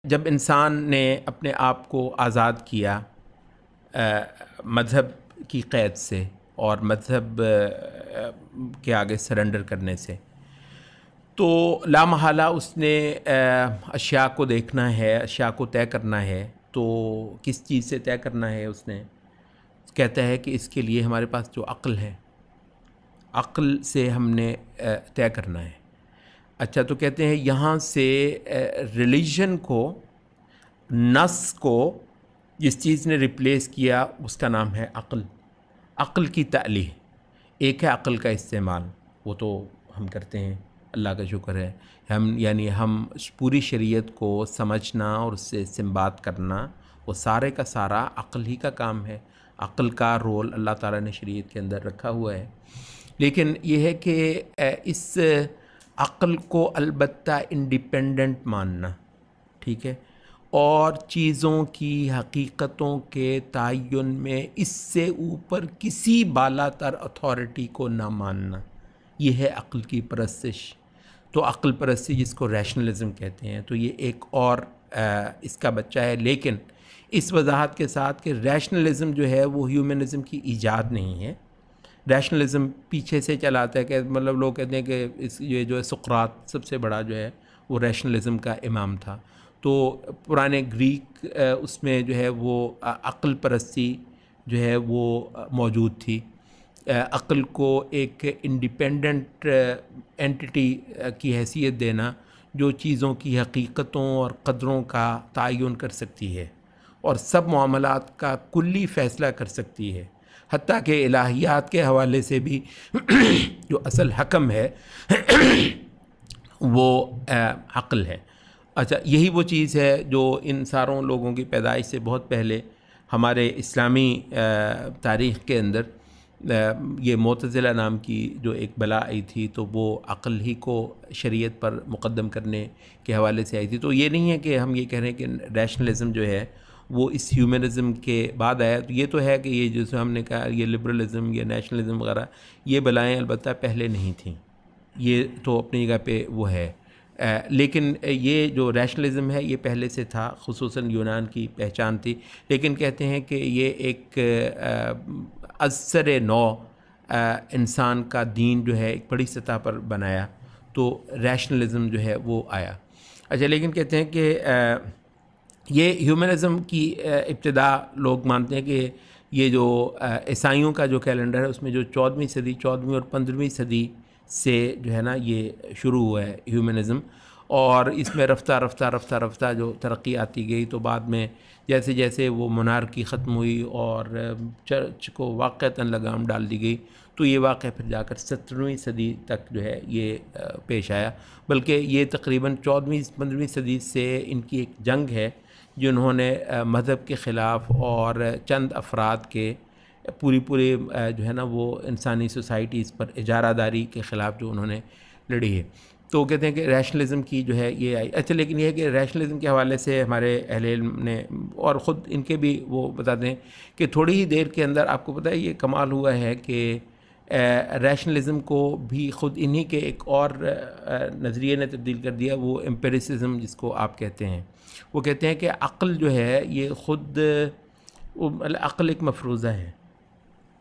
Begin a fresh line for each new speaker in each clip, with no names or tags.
جب انسان نے اپنے آپ کو آزاد کیا مذہب کی قید سے اور مذہب کے آگے سرنڈر کرنے سے، تو لامحالہ اس نے اشیاء کو دیکھنا ہے، اشیاء کو طے کرنا ہے۔ تو کس چیز سے طے کرنا ہے؟ اس نے کہتا ہے کہ اس کے لیے ہمارے پاس جو عقل ہے، عقل سے ہم نے طے کرنا ہے۔ اچھا، تو کہتے ہیں یہاں سے ریلیجن کو، نص کو جس چیز نے ریپلیس کیا اس کا نام ہے عقل۔ عقل کی تعلیح ایک ہے، عقل کا استعمال وہ تو ہم کرتے ہیں، اللہ کا شکر ہے۔ ہم پوری شریعت کو سمجھنا اور اس سے استنباط کرنا، وہ سارے کا سارا عقل ہی کا کام ہے۔ عقل کا رول اللہ تعالیٰ نے شریعت کے اندر رکھا ہوا ہے۔ لیکن یہ ہے کہ اس عقل کو البتہ انڈیپینڈنٹ ماننا، ٹھیک ہے، اور چیزوں کی حقیقتوں کے تعین میں اس سے اوپر کسی بالا تر اتھارٹی کو نہ ماننا، یہ ہے عقل کی پرستش۔ تو عقل پرستی جس کو ریشنلزم کہتے ہیں، تو یہ ایک اور اس کا بچہ ہے، لیکن اس وضاحت کے ساتھ کہ ریشنلزم جو ہے وہ ہیومنزم کی ایجاد نہیں ہے۔ ریشنلزم پیچھے سے چلا آتا ہے، کہ مطلب لوگ کہتے ہیں کہ یہ جو ہے سقراط سب سے بڑا جو ہے وہ ریشنلزم کا امام تھا۔ تو پرانے گریک اس میں جو ہے وہ عقل پرستی جو ہے وہ موجود تھی۔ عقل کو ایک انڈیپینڈنٹ اینٹی کی حیثیت دینا جو چیزوں کی حقیقتوں اور قدروں کا تعین کر سکتی ہے اور سب معاملات کا کلی فیصلہ کر سکتی ہے، حتیٰ کہ الہیات کے حوالے سے بھی جو اصل حکم ہے وہ عقل ہے۔ اچھا، یہی وہ چیز ہے جو ان ساروں لوگوں کی پیدائش سے بہت پہلے ہمارے اسلامی تاریخ کے اندر یہ معتزلہ نام کی جو ایک بلا آئی تھی، تو وہ عقل ہی کو شریعت پر مقدم کرنے کے حوالے سے آئی تھی۔ تو یہ نہیں ہے کہ ہم یہ کہہ رہے ہیں کہ ریشنلزم جو ہے وہ اس ہیومنزم کے بعد آیا۔ تو یہ تو ہے کہ یہ جیسے ہم نے کہا یہ لبرلزم یا نیشنلزم وغیرہ یہ بلائیں البتہ پہلے نہیں تھیں، یہ تو اپنی جگہ پہ وہ ہے۔ لیکن یہ جو ریشنلزم ہے یہ پہلے سے تھا، خصوصاً یونان کی پہچان تھی۔ لیکن کہتے ہیں کہ یہ ایک ازسر نو انسان کا دین جو ہے ایک بڑی سطح پر بنایا، تو ریشنلزم جو ہے وہ آیا۔ اچھا، لیکن کہتے ہیں کہ یہ ہیومنزم کی ابتدا لوگ مانتے ہیں کہ یہ جو عیسائیوں کا جو کیلنڈر ہے اس میں جو 14ویں صدی، 14ویں اور 15ویں صدی سے جو ہے نا یہ شروع ہوا ہے ہیومنزم، اور اس میں رفتہ رفتہ رفتہ رفتہ جو ترقی آتی گئی، تو بعد میں جیسے جیسے وہ monarchy ختم ہوئی اور چرچ کو واقعتاً لگام ڈال دی گئی، تو یہ واقعہ پھر جا کر 17ویں صدی تک جو ہے یہ پیش آیا۔ بلکہ یہ تقریباً 14ویں 15ویں صدی سے ان کی ایک جنگ ہے جنہوں نے مذہب کے خلاف اور چند افراد کے پوری جو ہے نا وہ انسانی سوسائٹیز پر اجارہ داری کے خلاف جو انہوں نے لڑی ہے۔ تو کہتے ہیں کہ ریشنلزم کی جو ہے یہ آئی۔ اچھا، لیکن یہ ہے کہ ریشنلزم کے حوالے سے ہمارے اہل علم نے اور خود ان کے بھی وہ بتاتے ہیں کہ تھوڑی ہی دیر کے اندر آپ کو پتہ ہے یہ کمال ہوا ہے کہ ریشنلزم کو بھی خود انہی کے ایک اور نظریے نے تبدیل کر دیا، وہ امپیریسزم جس کو آپ کہتے ہیں۔ وہ کہتے ہیں کہ عقل جو ہے یہ خود عقل ایک مفروضہ ہے،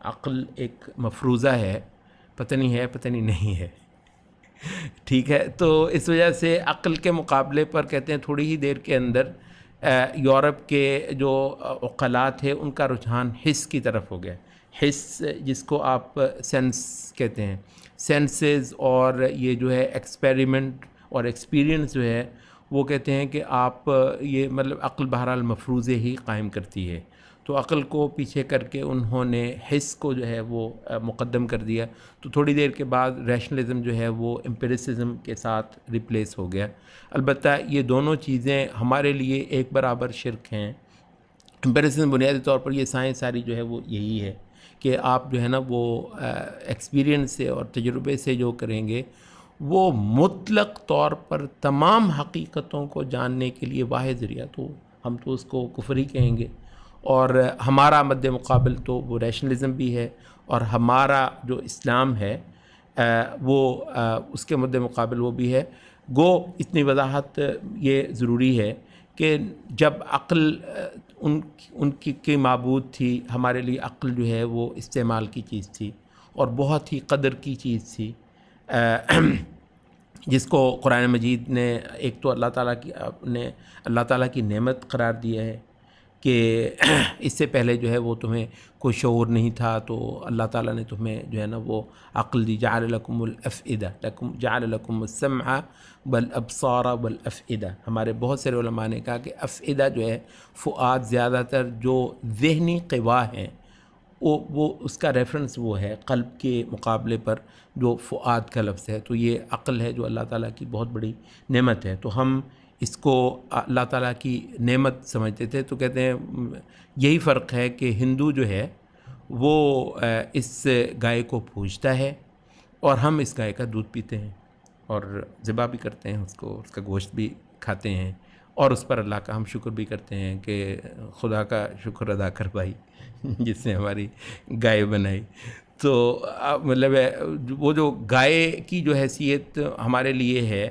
عقل ایک مفروضہ ہے، پتہ نہیں ہے، ٹھیک ہے۔ تو اس وجہ سے عقل کے مقابلے پر کہتے ہیں تھوڑی ہی دیر کے اندر یورپ کے جو عقلاء تھے ان کا رجحان حس کی طرف ہو گیا۔ حس جس کو آپ سینس کہتے ہیں، سینسز اور یہ جو ہے ایکسپیریمنٹ اور ایکسپیرینس جو ہے وہ کہتے ہیں کہ آپ یہ مطلب عقل بہرحال مفروضے ہی قائم کرتی ہے۔ تو عقل کو پیچھے کر کے انہوں نے حس کو جو ہے وہ مقدم کر دیا۔ تو تھوڑی دیر کے بعد ریشنلزم جو ہے وہ امپیریسزم کے ساتھ ریپلیس ہو گیا۔ البتہ یہ دونوں چیزیں ہمارے لیے ایک برابر شرک ہیں۔ امپیریسزم بنیادی طور پر یہ سائنس ساری جو ہے وہ یہی ہے کہ آپ جو ہے نا وہ ایکسپیرینس سے اور تجربے سے جو کریں گے وہ مطلق طور پر تمام حقیقتوں کو جاننے کے لیے واحد ذریعہ، تو ہم تو اس کو کفر ہی کہیں گے۔ اور ہمارا مد مقابل تو وہ ریشنلزم بھی ہے، اور ہمارا جو اسلام ہے وہ اس کے مد مقابل وہ بھی ہے۔ گو اتنی وضاحت یہ ضروری ہے کہ جب عقل ان کی معبود تھی، ہمارے لیے عقل جو ہے وہ استعمال کی چیز تھی اور بہت ہی قدر کی چیز تھی، جس کو قرآن مجید نے ایک تو اللہ تعالیٰ کی نعمت قرار دیا ہے کہ اس سے پہلے جو ہے وہ تمہیں کوئی شعور نہیں تھا، تو اللہ تعالیٰ نے تمہیں جو ہے نا وہ عقل دی، جعل لکم الافئدہ، جعل لکم السمع والابصار والافئدہ۔ ہمارے بہت سارے علماء نے کہا کہ افئدہ جو ہے فؤاد، زیادہ تر جو ذہنی قوا ہیں وہ اس کا ریفرنس وہ ہے قلب کے مقابلے پر جو فؤاد کا لفظ ہے، تو یہ عقل ہے جو اللہ تعالیٰ کی بہت بڑی نعمت ہے، تو ہم اس کو اللہ تعالیٰ کی نعمت سمجھتے تھے۔ تو کہتے ہیں یہی فرق ہے کہ ہندو جو ہے وہ اس گائے کو پوجتا ہے اور ہم اس گائے کا دودھ پیتے ہیں اور ذبح بھی کرتے ہیں، اس کا گوشت بھی کھاتے ہیں اور اس پر اللہ کا ہم شکر بھی کرتے ہیں کہ خدا کا شکر ادا کر بھائی جس نے ہماری گائے بنائی۔ تو مطلب وہ جو گائے کی جو حیثیت ہمارے لیے ہے،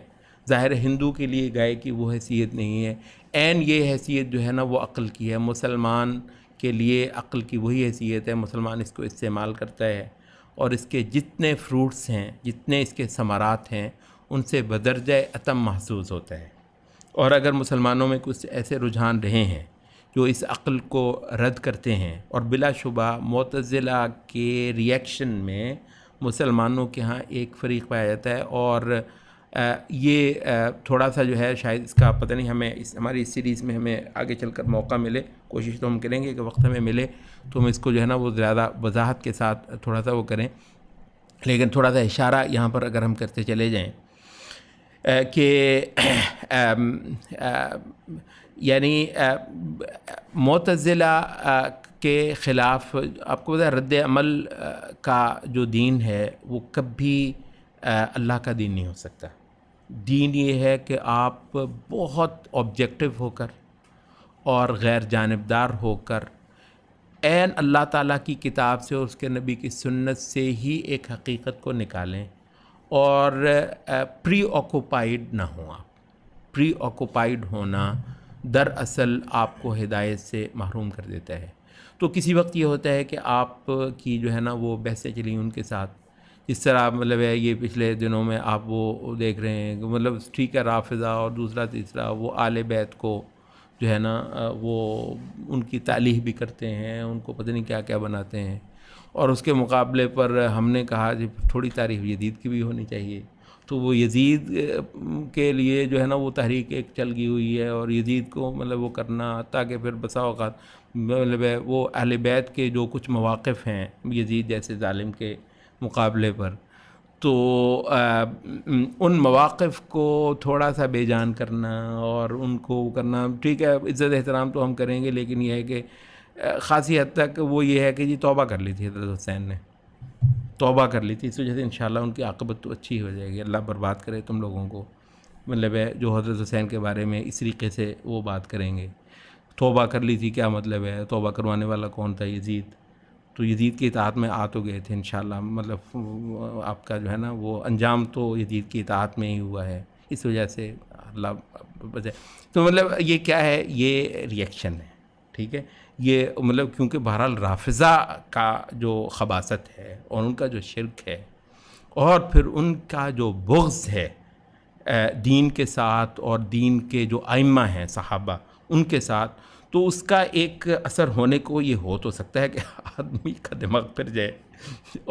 ظاہر ہندو کے لیے گائے کی وہ حیثیت نہیں ہے، عین یہ حیثیت جو ہے نا وہ عقل کی ہے۔ مسلمان کے لیے عقل کی وہی حیثیت ہے، مسلمان اس کو استعمال کرتا ہے اور اس کے جتنے فروٹس ہیں، جتنے اس کے ثمرات ہیں، ان سے بدرجہ اتم محظوظ ہوتا ہے۔ اور اگر مسلمانوں میں کچھ ایسے رجحان رہے ہیں جو اس عقل کو رد کرتے ہیں، اور بلا شبہ معتزلہ کے ریئیکشن میں مسلمانوں کے ہاں ایک فریق پایا جاتا ہے، اور یہ تھوڑا سا جو ہے شاید اس کا پتہ نہیں، ہمیں ہماری اس سیریز میں ہمیں آگے چل کر موقع ملے، کوشش تو ہم کریں گے کہ وقت ہمیں ملے تو ہم اس کو جو ہے نا وہ زیادہ وضاحت کے ساتھ تھوڑا سا وہ کریں، لیکن تھوڑا سا اشارہ یہاں پر اگر ہم کرتے چلے جائیں کہ یعنی معتزلہ کے خلاف آپ کو پتہ رد عمل کا جو دین ہے وہ کبھی اللہ کا دین نہیں ہو سکتا۔ دین یہ ہے کہ آپ بہت آبجیکٹو ہو کر اور غیر جانبدار ہو کر عین اللہ تعالیٰ کی کتاب سے اور اس کے نبی کی سنت سے ہی ایک حقیقت کو نکالیں اور پری آکوپائیڈ نہ ہوں۔ آپ پری آکوپائیڈ ہونا دراصل آپ کو ہدایت سے محروم کر دیتا ہے۔ تو کسی وقت یہ ہوتا ہے کہ آپ کی جو ہے نا وہ بحثیں چلی ان کے ساتھ، جس طرح مطلب ہے یہ پچھلے دنوں میں آپ وہ دیکھ رہے ہیں کہ مطلب ٹھیک ہے رافضہ اور دوسرا تیسرا وہ آل بیت کو جو ہے نا وہ ان کی تعلیح بھی کرتے ہیں، ان کو پتہ نہیں کیا کیا بناتے ہیں، اور اس کے مقابلے پر ہم نے کہا کہ تھوڑی تعریف یزید کی بھی ہونی چاہیے، تو وہ یزید کے لیے جو ہے نا وہ تحریک ایک چل گئی ہوئی ہے، اور یزید کو مطلب وہ کرنا تاکہ پھر بسا اوقات مطلب ہے وہ اہل بیت کے جو کچھ مواقف ہیں یزید جیسے ظالم کے مقابلے پر، تو ان مواقف کو تھوڑا سا بے جان کرنا اور ان کو کرنا، ٹھیک ہے عزت احترام تو ہم کریں گے، لیکن یہ ہے کہ خاصی حد تک وہ یہ ہے کہ جی توبہ کر لی تھی حضرت حسین نے، توبہ کر لی تھی، اس وجہ سے انشاءاللہ ان کی عاقبت تو اچھی ہو جائے گی، اللہ برباد کرے تم لوگوں کو، مطلب ہے جو حضرت حسین کے بارے میں اس طریقے سے وہ بات کریں گے۔ توبہ کر لی تھی کیا مطلب ہے؟ توبہ کروانے والا کون تھا؟ یزید، تو یزید کی اطاعت میں آ تو گئے تھے انشاءاللہ، مطلب آپ کا جو ہے نا وہ انجام تو یزید کی اطاعت میں ہی ہوا ہے، اس وجہ سے اللہ بچائے۔ تو مطلب یہ کیا ہے؟ یہ ریئیکشن ہے، ٹھیک ہے، یہ مطلب کیونکہ بہرحال رافضہ کا جو خباثت ہے اور ان کا جو شرک ہے اور پھر ان کا جو بغض ہے دین کے ساتھ اور دین کے جو ائمہ ہیں صحابہ ان کے ساتھ، تو اس کا ایک اثر ہونے کو یہ ہو تو سکتا ہے کہ آدمی کا دماغ پھر جائے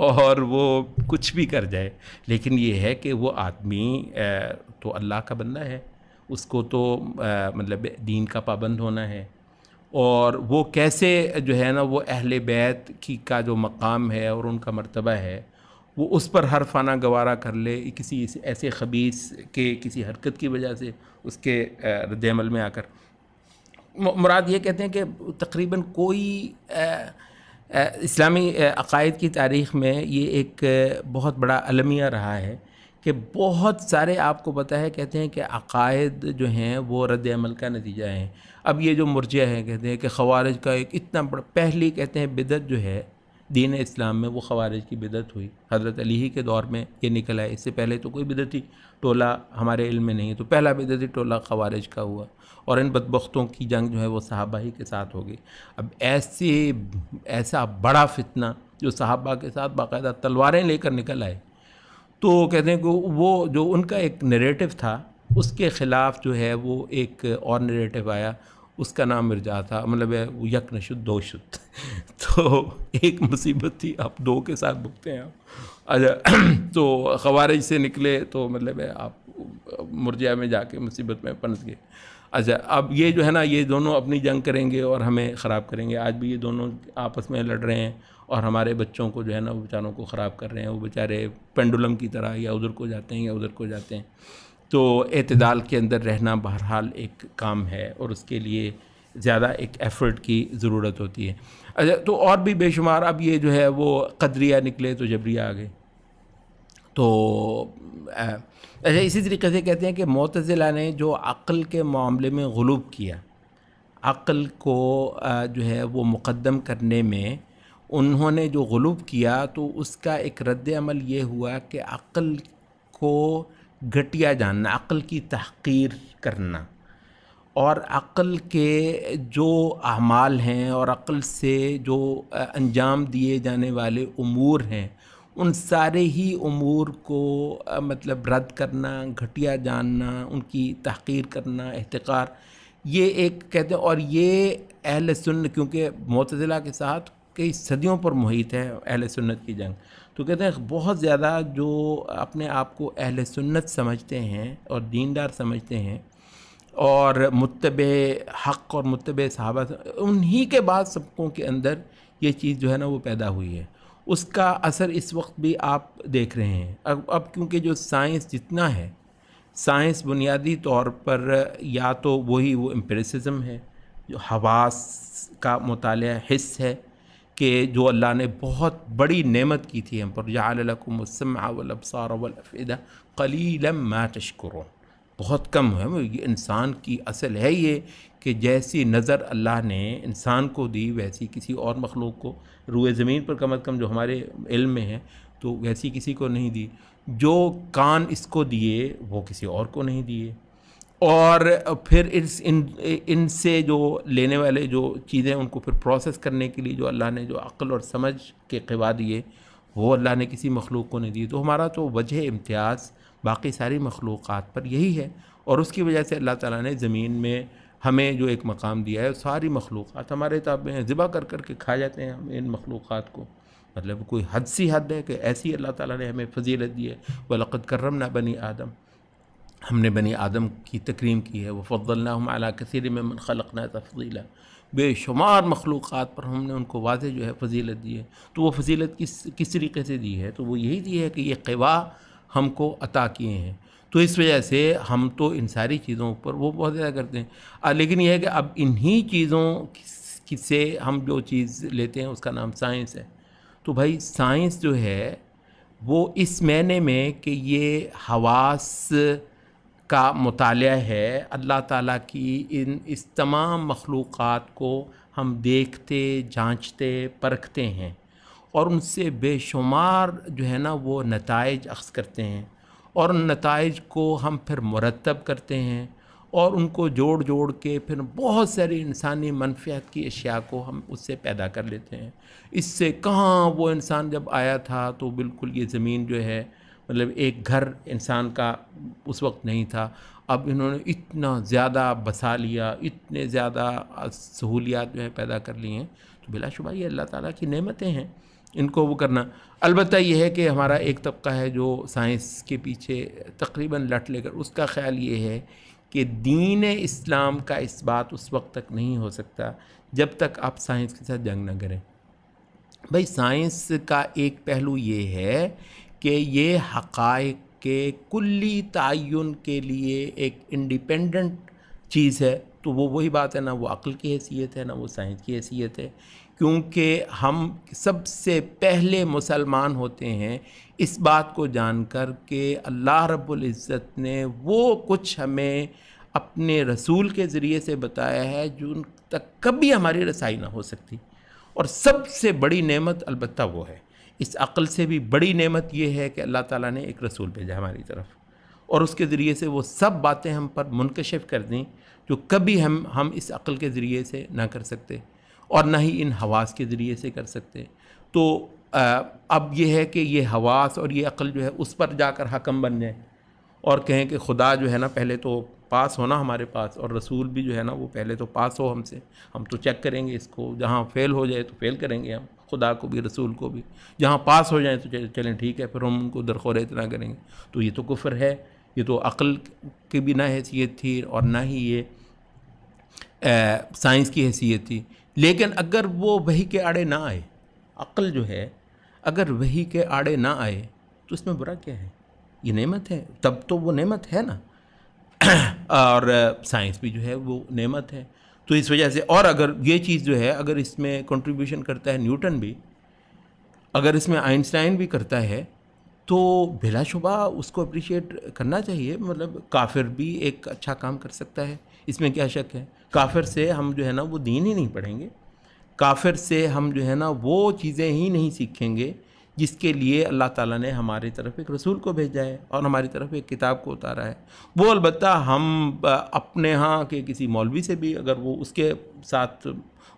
اور وہ کچھ بھی کر جائے، لیکن یہ ہے کہ وہ آدمی تو اللہ کا بندہ ہے، اس کو تو مطلب دین کا پابند ہونا ہے، اور وہ کیسے جو ہے نا وہ اہل بیت کی کا جو مقام ہے اور ان کا مرتبہ ہے وہ اس پر ہر فانہ گوارہ کر لے کسی ایسے خبیث کے کسی حرکت کی وجہ سے اس کے رد عمل میں آ کر۔ مراد یہ کہتے ہیں کہ تقریباً کوئی اسلامی عقائد کی تاریخ میں یہ ایک بہت بڑا المیہ رہا ہے کہ بہت سارے آپ کو پتہ ہے کہتے ہیں کہ عقائد جو ہیں وہ رد عمل کا نتیجہ ہیں۔ اب یہ جو مرجئہ ہیں کہتے ہیں کہ خوارج کا ایک اتنا بڑا پہلی کہتے ہیں بدعت جو ہے دین اسلام میں وہ خوارج کی بدعت ہوئی، حضرت علی ہی کے دور میں یہ نکل آئے، اس سے پہلے تو کوئی بدعتی ٹولہ ہمارے علم میں نہیں ہے، تو پہلا بدعتی ٹولہ خوارج کا ہوا، اور ان بدبختوں کی جنگ جو ہے وہ صحابہ ہی کے ساتھ ہو گئی۔ اب ایسا بڑا فتنہ جو صحابہ کے ساتھ باقاعدہ تلواریں لے کر نکل آئے، تو کہتے ہیں کہ وہ جو ان کا ایک نیریٹو تھا اس کے خلاف جو ہے وہ ایک اور نیریٹو آیا، اس کا نام مرجع تھا، مطلب ہے وہ یک نشد دو شد تو ایک مصیبت تھی، آپ دو کے ساتھ بھگتے ہیں آپ۔ اچھا تو خوارج سے نکلے تو مطلب ہے آپ مرجع میں جا کے مصیبت میں پھنس گئے۔ اچھا اب یہ جو ہے نا، یہ دونوں اپنی جنگ کریں گے اور ہمیں خراب کریں گے۔ آج بھی یہ دونوں آپس میں لڑ رہے ہیں اور ہمارے بچوں کو جو ہے نا وہ بیچاروں کو خراب کر رہے ہیں، وہ بیچارے پینڈولم کی طرح یا ادھر کو جاتے ہیں یا ادھر کو جاتے ہیں۔ تو اعتدال کے اندر رہنا بہرحال ایک کام ہے، اور اس کے لیے زیادہ ایک ایفرٹ کی ضرورت ہوتی ہے۔ اچھا تو اور بھی بے شمار، اب یہ جو ہے وہ قدریہ نکلے تو جبریہ آ گئے۔ تو اچھا اسی طریقے سے کہتے ہیں کہ معتزلہ نے جو عقل کے معاملے میں غلوب کیا، عقل کو جو ہے وہ مقدم کرنے میں انہوں نے جو غلوب کیا، تو اس کا ایک رد عمل یہ ہوا کہ عقل کو گھٹیا جاننا، عقل کی تحقیر کرنا، اور عقل کے جو اعمال ہیں اور عقل سے جو انجام دیے جانے والے امور ہیں، ان سارے ہی امور کو مطلب رد کرنا، گھٹیا جاننا، ان کی تحقیر کرنا، احتقار، یہ ایک کہتے ہیں۔ اور یہ اہل سنت، کیونکہ معتزلہ کے ساتھ کئی صدیوں پر محیط ہے اہل سنت کی جنگ، تو کہتے ہیں بہت زیادہ جو اپنے آپ کو اہل سنت سمجھتے ہیں اور دیندار سمجھتے ہیں اور متبع حق اور متبع صحابہ، انہی کے بعد سبقوں کے اندر یہ چیز جو ہے نا وہ پیدا ہوئی ہے۔ اس کا اثر اس وقت بھی آپ دیکھ رہے ہیں۔ اب کیونکہ جو سائنس جتنا ہے، سائنس بنیادی طور پر یا تو وہی وہ امپیریسزم ہے، جو حواس کا مطالعہ، حس ہے، کہ جو اللہ نے بہت بڑی نعمت کی تھی ہم پر، جعل لکم السمع والابصار والافئدہ قلیلا ما تشکرون، بہت کم ہے۔ یہ انسان کی اصل ہے یہ کہ جیسی نظر اللہ نے انسان کو دی ویسی کسی اور مخلوق کو، روئے زمین پر کم از کم جو ہمارے علم میں ہے تو ویسی کسی کو نہیں دی، جو کان اس کو دیے وہ کسی اور کو نہیں دیے، اور پھر ان سے جو لینے والے جو چیزیں ان کو پھر پروسیس کرنے کے لیے جو اللہ نے جو عقل اور سمجھ کے قوا دیے وہ اللہ نے کسی مخلوق کو نہیں دی۔ تو ہمارا تو وجہ امتیاز باقی ساری مخلوقات پر یہی ہے، اور اس کی وجہ سے اللہ تعالیٰ نے زمین میں ہمیں جو ایک مقام دیا ہے، ساری مخلوقات ہمارے تابع ہیں، ذبح کر کر کے کھا جاتے ہیں ہم ان مخلوقات کو۔ مطلب کوئی حد سی حد ہے کہ ایسی اللہ تعالیٰ نے ہمیں فضیلت دی ہے۔ وَلَقَدْ كَرَّمْنَا بَنِي آدم، ہم نے بنی آدم کی تکریم کی ہے۔ وَفَضَّلْنَاهُمْ عَلَىٰ كَثِيرٍ مِّمَّنْ خَلَقْنَا تَفْضِيلًا، بے شمار مخلوقات پر ہم نے ان کو واضح جو ہے فضیلت دی ہے۔ تو وہ فضیلت کس طریقے سے دی ہے؟ تو وہ یہی دی ہے کہ یہ قوا ہم کو عطا کیے ہیں، تو اس وجہ سے ہم تو ان ساری چیزوں پر وہ بہت زیادہ کرتے ہیں۔ لیکن یہ ہے کہ اب انہی چیزوں سے ہم جو چیز لیتے ہیں اس کا نام سائنس ہے۔ تو بھائی سائنس جو ہے وہ اس معنی میں کہ یہ حواس کا مطالعہ ہے، اللہ تعالیٰ کی اس تمام مخلوقات کو ہم دیکھتے، جانچتے، پرکھتے ہیں، اور ان سے بے شمار جو ہے نا وہ نتائج اخذ کرتے ہیں، اور ان نتائج کو ہم پھر مرتب کرتے ہیں، اور ان کو جوڑ کے پھر بہت ساری انسانی منفعت کی اشیاء کو ہم اس سے پیدا کر لیتے ہیں۔ اس سے کہاں وہ انسان جب آیا تھا تو بالکل یہ زمین جو ہے مطلب ایک گھر انسان کا اس وقت نہیں تھا، اب انہوں نے اتنا زیادہ بسا لیا، اتنے زیادہ سہولیات جو ہے پیدا کر لی ہیں، تو بلا شبہ یہ اللہ تعالیٰ کی نعمتیں ہیں، ان کو وہ کرنا۔ البتہ یہ ہے کہ ہمارا ایک طبقہ ہے جو سائنس کے پیچھے تقریباً لٹ لے کر، اس کا خیال یہ ہے کہ دین اسلام کا اس بات اس وقت تک نہیں ہو سکتا جب تک آپ سائنس کے ساتھ جنگ نہ کریں۔ بھائی سائنس کا ایک پہلو یہ ہے کہ یہ حقائق کے کلی تعین کے لیے ایک انڈیپینڈنٹ چیز ہے، تو وہ وہی بات ہے، نہ وہ عقل کی حیثیت ہے نہ وہ سائنس کی حیثیت ہے، کیونکہ ہم سب سے پہلے مسلمان ہوتے ہیں اس بات کو جان کر کہ اللہ رب العزت نے وہ کچھ ہمیں اپنے رسول کے ذریعے سے بتایا ہے جو ان تک کبھی ہماری رسائی نہ ہو سکتی، اور سب سے بڑی نعمت البتہ وہ ہے، اس عقل سے بھی بڑی نعمت یہ ہے کہ اللہ تعالیٰ نے ایک رسول بھیجا ہماری طرف، اور اس کے ذریعے سے وہ سب باتیں ہم پر منکشف کر دیں جو کبھی ہم اس عقل کے ذریعے سے نہ کر سکتے اور نہ ہی ان حواس کے ذریعے سے کر سکتے۔ تو اب یہ ہے کہ یہ حواس اور یہ عقل جو ہے اس پر جا کر حکم بن جائیں اور کہیں کہ خدا جو ہے نا پہلے تو پاس ہونا ہمارے پاس، اور رسول بھی جو ہے نا وہ پہلے تو پاس ہو ہم سے، ہم تو چیک کریں گے اس کو، جہاں فیل ہو جائے تو فیل کریں گے ہم، خدا کو بھی رسول کو بھی، جہاں پاس ہو جائیں تو چلیں ٹھیک ہے پھر ہم ان کو درخور اتنا کریں گے۔ تو یہ تو کفر ہے، یہ تو عقل کی بھی نہ حیثیت تھی اور نہ ہی یہ سائنس کی حیثیت تھی۔ لیکن اگر وہ وحی کے آڑے نہ آئے، عقل جو ہے اگر وحی کے آڑے نہ آئے تو اس میں برا کیا ہے؟ یہ نعمت ہے، تب تو وہ نعمت ہے نا، اور سائنس بھی جو ہے وہ نعمت ہے۔ تو اس وجہ سے، اور اگر یہ چیز جو ہے اگر اس میں کنٹریبیوشن کرتا ہے نیوٹن بھی، اگر اس میں آئنسٹائن بھی کرتا ہے تو بلا شبہ اس کو اپریشیٹ کرنا چاہیے۔ مطلب کافر بھی ایک اچھا کام کر سکتا ہے، اس میں کیا شک ہے؟ کافر سے ہم جو ہے نا وہ دین ہی نہیں پڑھیں گے، کافر سے ہم جو ہے نا وہ چیزیں ہی نہیں سیکھیں گے جس کے لیے اللہ تعالیٰ نے ہماری طرف ایک رسول کو بھیجا ہے اور ہماری طرف ایک کتاب کو اتارا ہے۔ وہ البتہ ہم اپنے ہاں کے کسی مولوی سے بھی اگر وہ اس کے ساتھ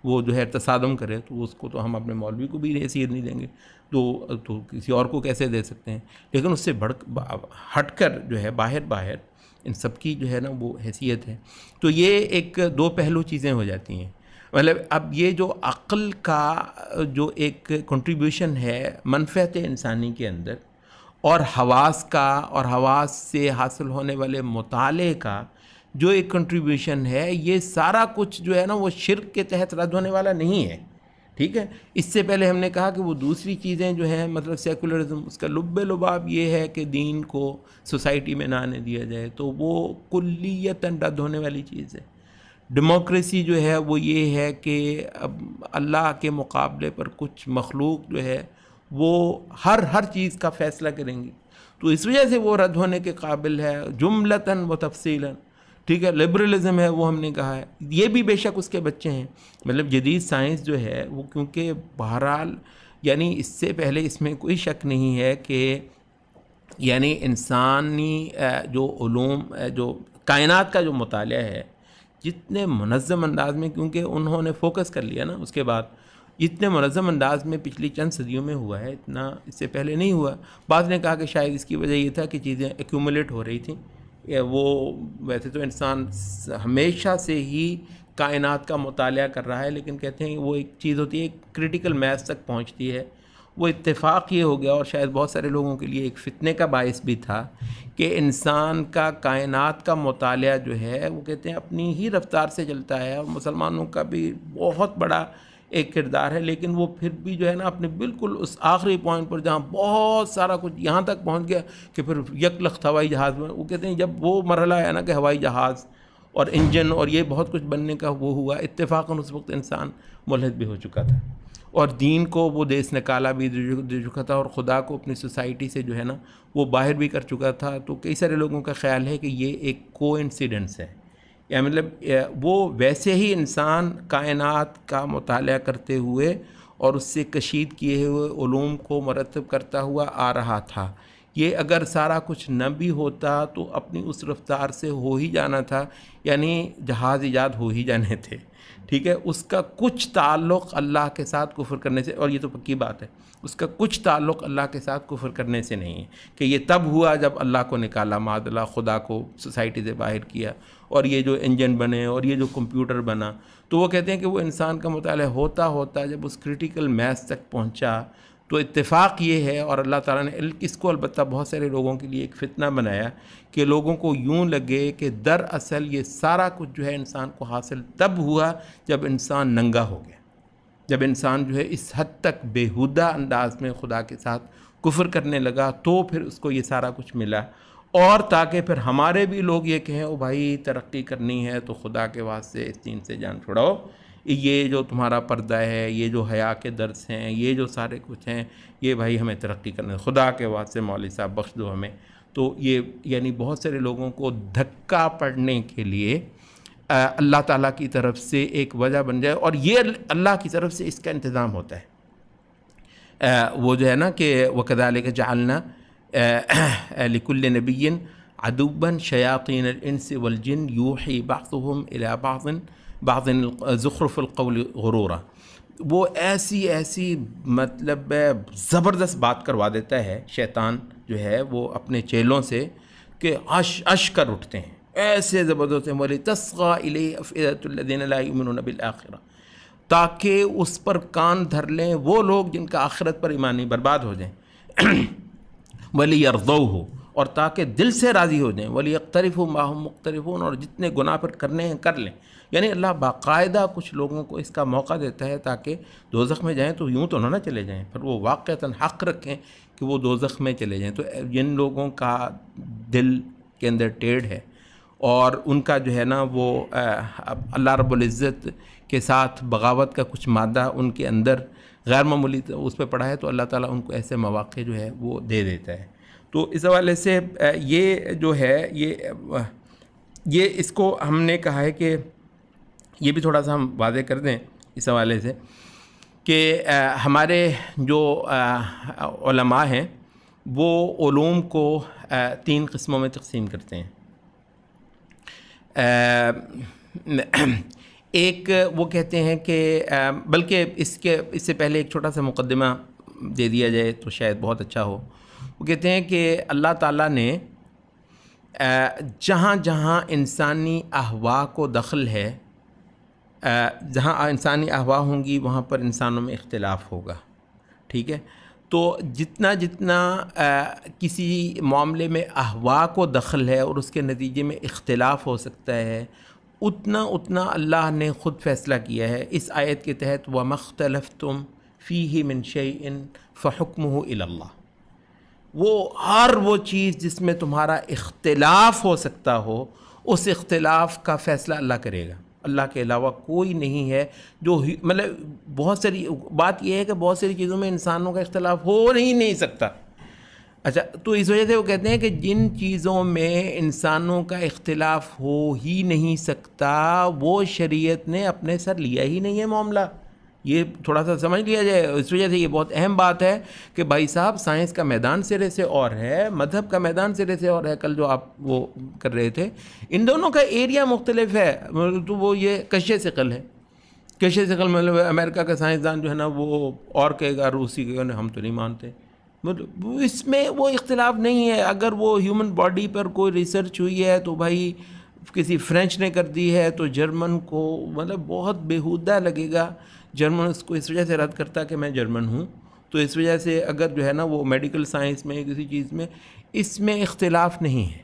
وہ جو ہے تصادم کرے تو اس کو تو ہم اپنے مولوی کو بھی حیثیت نہیں دیں گے، تو کسی اور کو کیسے دے سکتے ہیں؟ لیکن اس سے ہٹ کر جو ہے باہر ان سب کی جو ہے نا وہ حیثیت ہے۔ تو یہ ایک دو پہلو چیزیں ہو جاتی ہیں۔ مطلب اب یہ جو عقل کا جو ایک کنٹریبیوشن ہے منفعت انسانی کے اندر، اور حواس کا اور حواس سے حاصل ہونے والے مطالعے کا جو ایک کنٹریبیوشن ہے، یہ سارا کچھ جو ہے نا وہ شرک کے تحت رد ہونے والا نہیں ہے، ٹھیک ہے؟ اس سے پہلے ہم نے کہا کہ وہ دوسری چیزیں جو ہیں مطلب سیکولرزم، اس کا لب لباب یہ ہے کہ دین کو سوسائٹی میں نہ آنے دیا جائے، تو وہ کلیتاً رد ہونے والی چیز ہے۔ ڈیموکریسی جو ہے وہ یہ ہے کہ اب اللہ کے مقابلے پر کچھ مخلوق جو ہے وہ ہر چیز کا فیصلہ کریں گی، تو اس وجہ سے وہ رد ہونے کے قابل ہے جملتاً و تفصیلاً، ٹھیک ہے؟ لبرلزم ہے وہ ہم نے کہا ہے، یہ بھی بے شک اس کے بچے ہیں۔ مطلب جدید سائنس جو ہے وہ کیونکہ بہرحال یعنی اس سے پہلے اس میں کوئی شک نہیں ہے کہ یعنی انسانی جو علوم جو کائنات کا جو مطالعہ ہے جتنے منظم انداز میں، کیونکہ انہوں نے فوکس کر لیا نا اس کے بعد، اتنے منظم انداز میں پچھلی چند صدیوں میں ہوا ہے، اتنا اس سے پہلے نہیں ہوا۔ بعض نے کہا کہ شاید اس کی وجہ یہ تھا کہ چیزیں ایکیومولیٹ ہو رہی تھیں، وہ ویسے تو انسان ہمیشہ سے ہی کائنات کا مطالعہ کر رہا ہے، لیکن کہتے ہیں وہ ایک چیز ہوتی ہے ایک کرٹیکل میس تک پہنچتی ہے۔ وہ اتفاق یہ ہو گیا اور شاید بہت سارے لوگوں کے لیے ایک فتنے کا باعث بھی تھا کہ انسان کا کائنات کا مطالعہ جو ہے وہ کہتے ہیں اپنی ہی رفتار سے چلتا ہے، اور مسلمانوں کا بھی بہت بڑا ایک کردار ہے، لیکن وہ پھر بھی جو ہے نا اپنے بالکل اس آخری پوائنٹ پر جہاں بہت سارا کچھ یہاں تک پہنچ گیا کہ پھر یک لخت ہوائی جہاز میں، وہ کہتے ہیں جب وہ مرحلہ ہے نا کہ ہوائی جہاز اور انجن اور یہ بہت کچھ بننے کا وہ ہوا، اتفاقاً اس وقت انسان ملحد بھی ہو چکا تھا اور دین کو وہ دیس نکالا بھی دے چکا تھا اور خدا کو اپنی سوسائٹی سے جو ہے نا وہ باہر بھی کر چکا تھا۔ تو کئی سارے لوگوں کا خیال ہے کہ یہ ایک کو انسیڈنس ہے، یا مطلب وہ ویسے ہی انسان کائنات کا مطالعہ کرتے ہوئے اور اس سے کشید کیے ہوئے علوم کو مرتب کرتا ہوا آ رہا تھا۔ یہ اگر سارا کچھ نہ بھی ہوتا تو اپنی اس رفتار سے ہو ہی جانا تھا، یعنی جہاز ایجاد ہو ہی جانے تھے، ٹھیک ہے؟ اس کا کچھ تعلق اللہ کے ساتھ کفر کرنے سے، اور یہ تو پکی بات ہے، اس کا کچھ تعلق اللہ کے ساتھ کفر کرنے سے نہیں ہے کہ یہ تب ہوا جب اللہ کو نکالا، معاذ اللہ خدا کو سوسائٹی سے باہر کیا اور یہ جو انجن بنے اور یہ جو کمپیوٹر بنا۔ تو وہ کہتے ہیں کہ وہ انسان کا مطالعہ ہوتا ہوتا جب اس کرٹیکل میس تک پہنچا تو اتفاق یہ ہے، اور اللہ تعالیٰ نے اس کو البتہ بہت سارے لوگوں کے لیے ایک فتنہ بنایا کہ لوگوں کو یوں لگے کہ دراصل یہ سارا کچھ جو ہے انسان کو حاصل تب ہوا جب انسان ننگا ہو گیا، جب انسان جو ہے اس حد تک بیہودہ انداز میں خدا کے ساتھ کفر کرنے لگا تو پھر اس کو یہ سارا کچھ ملا، اور تاکہ پھر ہمارے بھی لوگ یہ کہیں او بھائی ترقی کرنی ہے تو خدا کے واسطے اس دین سے جان چھڑاؤ، یہ جو تمہارا پردہ ہے، یہ جو حیا کے درس ہیں، یہ جو سارے کچھ ہیں، یہ بھائی ہمیں ترقی کرنا ہے، خدا کے واسطے مولوی صاحب بخش دو ہمیں۔ تو یہ یعنی بہت سارے لوگوں کو دھکا پڑنے کے لیے اللہ تعالیٰ کی طرف سے ایک وجہ بن جائے، اور یہ اللہ کی طرف سے اس کا انتظام ہوتا ہے۔ وہ جو ہے نا کہ وَكَذَلِكَ جَعَلْنَا لِكُلِّ نَبِيٍّ عَدُوًّا شَيَاطِينَ الْإِنسِ وَالْجِنِّ يُوحِي بَعْضُهُمْ إِلَى بَعْضٍ زُخْرُفَ الْقَوْلِ غُرُورًا۔ وہ ایسی مطلب زبردست بات کروا دیتا ہے شیطان جو ہے وہ اپنے چیلوں سے کہ عش کر اٹھتے ہیں، ایسے زبردست ہیں، وَلِتَصْغَى إِلَيْهِ أَفْئِدَةُ الَّذِينَ لَا يُؤْمِنُونَ بِالْآخِرَةِ، تاکہ اس پر کان دھر لیں وہ لوگ جن کا آخرت پر ایمان نہیں، برباد ہو جائیں، وَلِيَرْضَوْهُ، اور تاکہ دل سے راضی ہو جائیں، وَلِيَقْتَرِفُوا مَا هُمْ مُقْتَرِفُونَ، اور جتنے گناہ پر کرنے ہیں کر لیں۔ یعنی اللہ باقاعدہ کچھ لوگوں کو اس کا موقع دیتا ہے تاکہ دوزخ میں جائیں تو یوں تو نہ چلے جائیں، پھر وہ واقعتاً حق رکھیں کہ وہ دوزخ میں چلے جائیں۔ تو جن لوگوں کا دل کے اندر ٹیڑھ ہے اور ان کا جو ہے نا وہ اللہ رب العزت کے ساتھ بغاوت کا کچھ مادہ ان کے اندر غیر معمولی اس پہ پڑا ہے، تو اللہ تعالیٰ ان کو ایسے مواقع جو ہے وہ دے دیتا ہے۔ تو اس حوالے سے یہ جو ہے یہ اس کو ہم نے کہا ہے کہ یہ بھی تھوڑا سا ہم واضح کر دیں اس حوالے سے کہ ہمارے جو علماء ہیں وہ علوم کو 3 قسموں میں تقسیم کرتے ہیں۔ ایک وہ کہتے ہیں کہ بلکہ اس سے پہلے ایک چھوٹا سا مقدمہ دے دیا جائے تو شاید بہت اچھا ہو۔ وہ کہتے ہیں کہ اللہ تعالیٰ نے جہاں جہاں انسانی احوا کو دخل ہے، جہاں انسانی احوا ہوں گی وہاں پر انسانوں میں اختلاف ہوگا، ٹھیک ہے؟ تو جتنا کسی معاملے میں احوا کو دخل ہے اور اس کے نتیجے میں اختلاف ہو سکتا ہے، اتنا اللہ نے خود فیصلہ کیا ہے اس آیت کے تحت، وَمَا اخْتَلَفْتُمْ فِيهِ مِنْ شَيْءٍ فَحُكْمُهُ إِلَى اللَّهِ۔ وہ چیز جس میں تمہارا اختلاف ہو سکتا ہو، اس اختلاف کا فیصلہ اللہ کرے گا، اللہ کے علاوہ کوئی نہیں ہے جو مطلب بہت ساری بات یہ ہے کہ بہت ساری چیزوں میں انسانوں کا اختلاف ہو نہیں سکتا۔ اچھا، تو اس وجہ سے وہ کہتے ہیں کہ جن چیزوں میں انسانوں کا اختلاف ہو ہی نہیں سکتا وہ شریعت نے اپنے سر لیا ہی نہیں ہے معاملہ۔ یہ تھوڑا سا سمجھ لیا جائے، اس وجہ سے یہ بہت اہم بات ہے کہ بھائی صاحب سائنس کا میدان سرے سے اور ہے، مذہب کا میدان سرے سے اور ہے۔ کل جو آپ وہ کر رہے تھے، ان دونوں کا ایریا مختلف ہے۔ تو وہ یہ کشش ثقل ہے، کشش ثقل مطلب امریکہ کا سائنسدان جو ہے نا وہ اور کہے گا، روسی کہے گا ہم تو نہیں مانتے، مطلب اس میں وہ اختلاف نہیں ہے۔ اگر وہ ہیومن باڈی پر کوئی ریسرچ ہوئی ہے تو بھائی کسی فرینچ نے کر دی ہے تو جرمن کو مطلب بہت بیہودہ لگے گا، جرمن اس کو اس وجہ سے رد کرتا کہ میں جرمن ہوں۔ تو اس وجہ سے اگر جو ہے نا وہ میڈیکل سائنس میں کسی چیز میں اس میں اختلاف نہیں ہے۔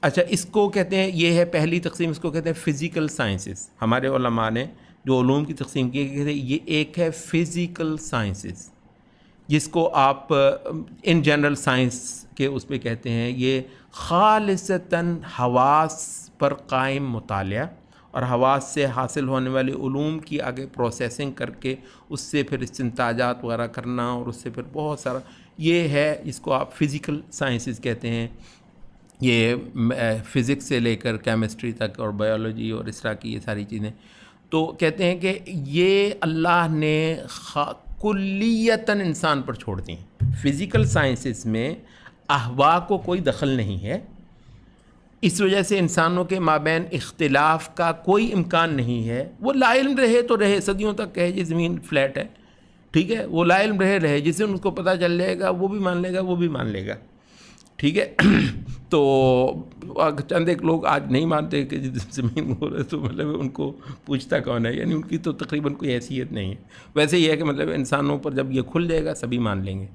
اچھا، اس کو کہتے ہیں، یہ ہے پہلی تقسیم، اس کو کہتے ہیں فزیکل سائنسز۔ ہمارے علماء نے جو علوم کی تقسیم کی ہے، یہ ایک ہے فزیکل سائنسز، جس کو آپ ان جنرل سائنس کے اس پہ کہتے ہیں۔ یہ خالصتاً حواس پر قائم مطالعہ اور حواس سے حاصل ہونے والے علوم کی آگے پروسیسنگ کر کے اس سے پھر استنتاجات وغیرہ کرنا، اور اس سے پھر بہت سارا، یہ ہے اس کو آپ فزیکل سائنسز کہتے ہیں۔ یہ فزکس سے لے کر کیمسٹری تک اور بایولوجی اور اس طرح کی یہ ساری چیزیں، تو کہتے ہیں کہ یہ اللہ نے کلیتاً انسان پر چھوڑ دی ہیں۔ فزیکل سائنسز میں احوا کو کوئی دخل نہیں ہے، اس وجہ سے انسانوں کے مابین اختلاف کا کوئی امکان نہیں ہے۔ وہ لا علم رہے تو رہے، صدیوں تک کہے جی زمین فلیٹ ہے، ٹھیک ہے، وہ لا علم رہے جس دن اس کو پتہ چل جائے گا وہ بھی مان لے گا، وہ بھی مان لے گا، ٹھیک ہے۔ تو چند ایک لوگ آج نہیں مانتے کہ زمین ہو رہا ہے، تو مطلب ان کو پوچھتا کون ہے، یعنی ان کی تو تقریباً کوئی حیثیت نہیں ہے۔ ویسے یہ ہے کہ مطلب انسانوں پر جب یہ کھل جائے گا سبھی مان لیں گے۔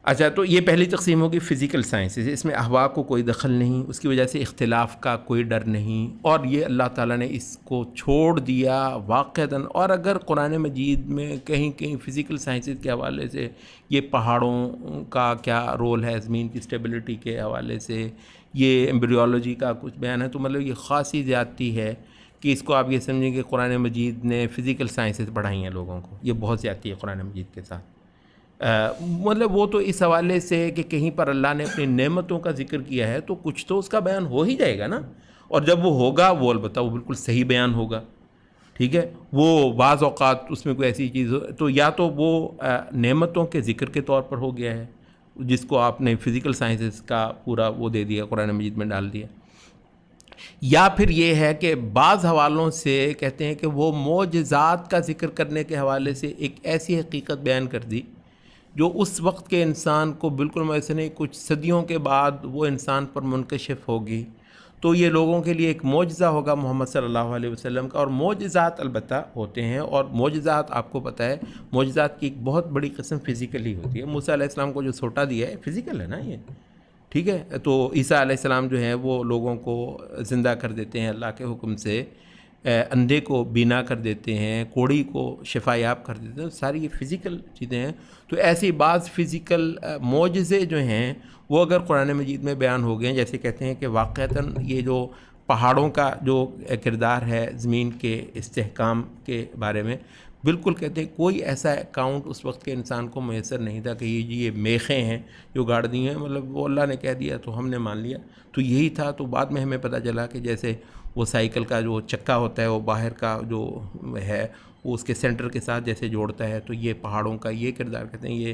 اچھا، تو یہ پہلی تقسیم ہوگی فزیکل سائنسز، اس میں احوا کو کوئی دخل نہیں، اس کی وجہ سے اختلاف کا کوئی ڈر نہیں، اور یہ اللہ تعالیٰ نے اس کو چھوڑ دیا واقعتاً۔ اور اگر قرآن مجید میں کہیں فزیکل سائنسز کے حوالے سے یہ پہاڑوں کا کیا رول ہے زمین کی اسٹیبلٹی کے حوالے سے، یہ ایمبریولوجی کا کچھ بیان ہے، تو مطلب یہ خاصی زیادتی ہے کہ اس کو آپ یہ سمجھیں کہ قرآن مجید نے فزیکل سائنسز پڑھائی ہیں لوگوں کو، یہ بہت زیادتی ہے قرآن مجید کے ساتھ۔ مطلب وہ تو اس حوالے سے کہ کہیں پر اللہ نے اپنی نعمتوں کا ذکر کیا ہے تو کچھ تو اس کا بیان ہو ہی جائے گا نا، اور جب وہ ہوگا وہ البتہ وہ بالکل صحیح بیان ہوگا، ٹھیک ہے. وہ بعض اوقات اس میں کوئی ایسی چیز ہو تو یا تو وہ نعمتوں کے ذکر کے طور پر ہو گیا ہے جس کو آپ نے فزیکل سائنسز کا پورا وہ دے دیا، قرآن مجید میں ڈال دیا، یا پھر یہ ہے کہ بعض حوالوں سے کہتے ہیں کہ وہ معجزات کا ذکر کرنے کے حوالے سے ایک ایسی حقیقت بیان کر دی جو اس وقت کے انسان کو بالکل میسر نہیں، کچھ صدیوں کے بعد وہ انسان پر منکشف ہوگی. تو یہ لوگوں کے لیے ایک معجزہ ہوگا محمد صلی اللہ علیہ وسلم کا. اور معجزات البتہ ہوتے ہیں، اور معجزات آپ کو پتہ ہے معجزات کی ایک بہت بڑی قسم فزیکلی ہوتی ہے. موسیٰ علیہ السلام کو جو سوٹا دیا ہے فزیکل ہے نا یہ، ٹھیک ہے. تو عیسیٰ علیہ السلام جو ہیں وہ لوگوں کو زندہ کر دیتے ہیں اللہ کے حکم سے، اندھے کو بینا کر دیتے ہیں، کوڑی کو شفا یاب کر دیتے ہیں. ساری یہ فزیکل چیزیں ہیں. تو ایسی بعض فزیکل معجزے جو ہیں وہ اگر قرآن مجید میں بیان ہو گئے ہیں، جیسے کہتے ہیں کہ واقعتاً یہ جو پہاڑوں کا جو کردار ہے زمین کے استحکام کے بارے میں، بالکل کہتے ہیں کوئی ایسا اکاؤنٹ اس وقت کے انسان کو میسر نہیں تھا کہ یہ میخیں ہیں جو گاڑ دی ہیں، مطلب وہ اللہ نے کہہ دیا تو ہم نے مان لیا تو یہی تھا. تو بعد میں ہمیں پتہ چلا کہ جیسے وہ سائیکل کا جو چکا ہوتا ہے وہ باہر کا جو ہے وہ اس کے سینٹر کے ساتھ جیسے جوڑتا ہے، تو یہ پہاڑوں کا یہ کردار کہتے ہیں یہ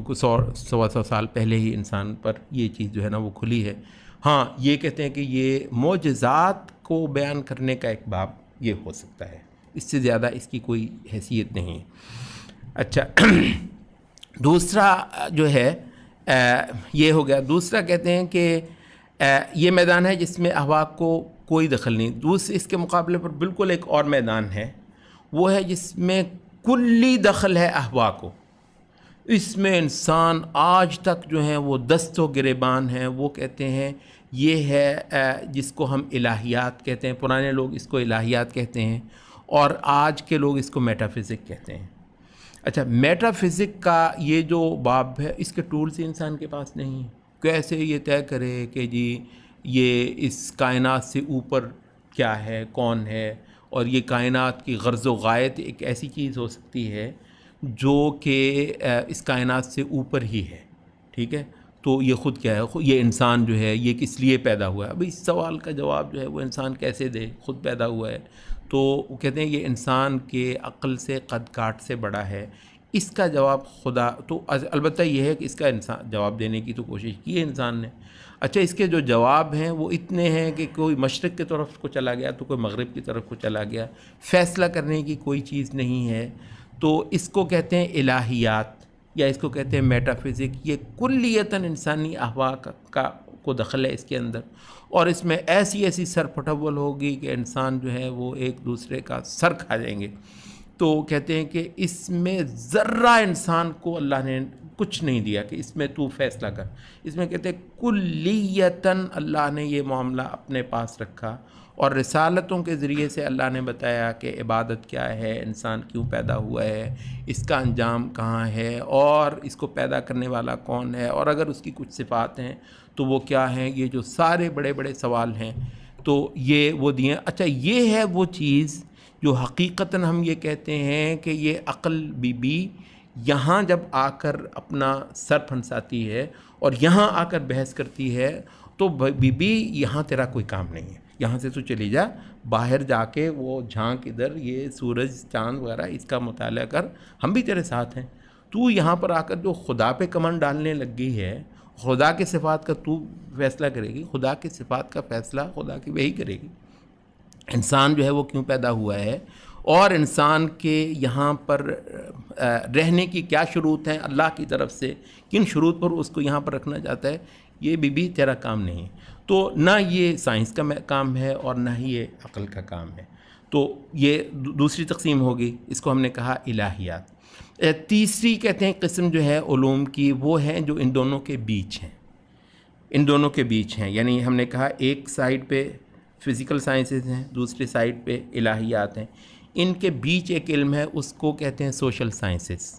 کچھ 100 سال پہلے ہی انسان پر یہ چیز جو ہے نا وہ کھلی ہے. ہاں یہ کہتے ہیں کہ یہ معجزات کو بیان کرنے کا ایک باب یہ ہو سکتا ہے، اس سے زیادہ اس کی کوئی حیثیت نہیں ہے. اچھا دوسرا جو ہے یہ ہو گیا. دوسرا کہتے ہیں کہ یہ میدان ہے جس میں احواق کو کوئی دخل نہیں. اس کے مقابلے پر بالکل ایک اور میدان ہے، وہ ہے جس میں کلی دخل ہے احواق کو. اس میں انسان آج تک جو ہیں وہ دست و گریبان ہیں. وہ کہتے ہیں یہ ہے جس کو ہم الہیات کہتے ہیں. پرانے لوگ اس کو الہیات کہتے ہیں اور آج کے لوگ اس کو میٹا فزک کہتے ہیں. اچھا میٹا فزک کا یہ جو باب ہے اس کے ٹولز انسان کے پاس نہیں ہیں. کیسے یہ طے کرے کہ جی یہ اس کائنات سے اوپر کیا ہے، کون ہے، اور یہ کائنات کی غرض و غایت ایک ایسی چیز ہو سکتی ہے جو کہ اس کائنات سے اوپر ہی ہے، ٹھیک ہے. تو یہ خود کیا ہے، یہ انسان جو ہے یہ کس لیے پیدا ہوا ہے. اب اس سوال کا جواب جو ہے وہ انسان کیسے دے، خود پیدا ہوا ہے. تو وہ کہتے ہیں یہ انسان کے عقل سے قد کاٹ سے بڑا ہے. اس کا جواب خدا تو البتہ یہ ہے کہ اس کا انسان جواب دینے کی تو کوشش کی ہے انسان نے. اچھا اس کے جو جواب ہیں وہ اتنے ہیں کہ کوئی مشرق کی طرف کو چلا گیا تو کوئی مغرب کی طرف کو چلا گیا، فیصلہ کرنے کی کوئی چیز نہیں ہے. تو اس کو کہتے ہیں الہیات یا اس کو کہتے ہیں میٹا فزک. یہ کلیتاً انسانی احواق کا کو دخل ہے اس کے اندر، اور اس میں ایسی ایسی سر پھٹول ہوگی کہ انسان جو ہے وہ ایک دوسرے کا سر کھا جائیں گے. تو کہتے ہیں کہ اس میں ذرہ انسان کو اللہ نے کچھ نہیں دیا کہ اس میں تو فیصلہ کر. اس میں کہتے ہیں کلیتاً اللہ نے یہ معاملہ اپنے پاس رکھا، اور رسالتوں کے ذریعے سے اللہ نے بتایا کہ عبادت کیا ہے، انسان کیوں پیدا ہوا ہے، اس کا انجام کہاں ہے، اور اس کو پیدا کرنے والا کون ہے، اور اگر اس کی کچھ صفات ہیں تو وہ کیا ہیں. یہ جو سارے بڑے بڑے سوال ہیں تو یہ وہ دیے. اچھا یہ ہے وہ چیز جو حقیقتاً ہم یہ کہتے ہیں کہ یہ عقل بی یہاں جب آ کر اپنا سر پھنساتی ہے اور یہاں آ کر بحث کرتی ہے تو بی یہاں تیرا کوئی کام نہیں ہے، یہاں سے تو چلی جا، باہر جا کے وہ جھانک ادھر، یہ سورج چاند وغیرہ اس کا مطالعہ کر، ہم بھی تیرے ساتھ ہیں. تو یہاں پر آ کر جو خدا پہ کمن ڈالنے لگ گئی ہے، خدا کے صفات کا تو فیصلہ کرے گی، خدا کے صفات کا فیصلہ خدا کی وہی کرے گی. انسان جو ہے وہ کیوں پیدا ہوا ہے اور انسان کے یہاں پر رہنے کی کیا شروط ہیں اللہ کی طرف سے، کن شروط پر اس کو یہاں پر رکھنا چاہتا ہے، یہ بھی تیرا کام نہیں ہے. تو نہ یہ سائنس کا کام ہے اور نہ ہی یہ عقل کا کام ہے. تو یہ دوسری تقسیم ہوگی، اس کو ہم نے کہا الہیات. تیسری کہتے ہیں قسم جو ہے علوم کی، وہ ہیں جو ان دونوں کے بیچ ہیں، ان دونوں کے بیچ ہیں. یعنی ہم نے کہا ایک سائیڈ پہ فزیکل سائنسز ہیں، دوسری سائیڈ پہ الہیات ہیں. ان کے بیچ ایک علم ہے، اس کو کہتے ہیں سوشل سائنسز.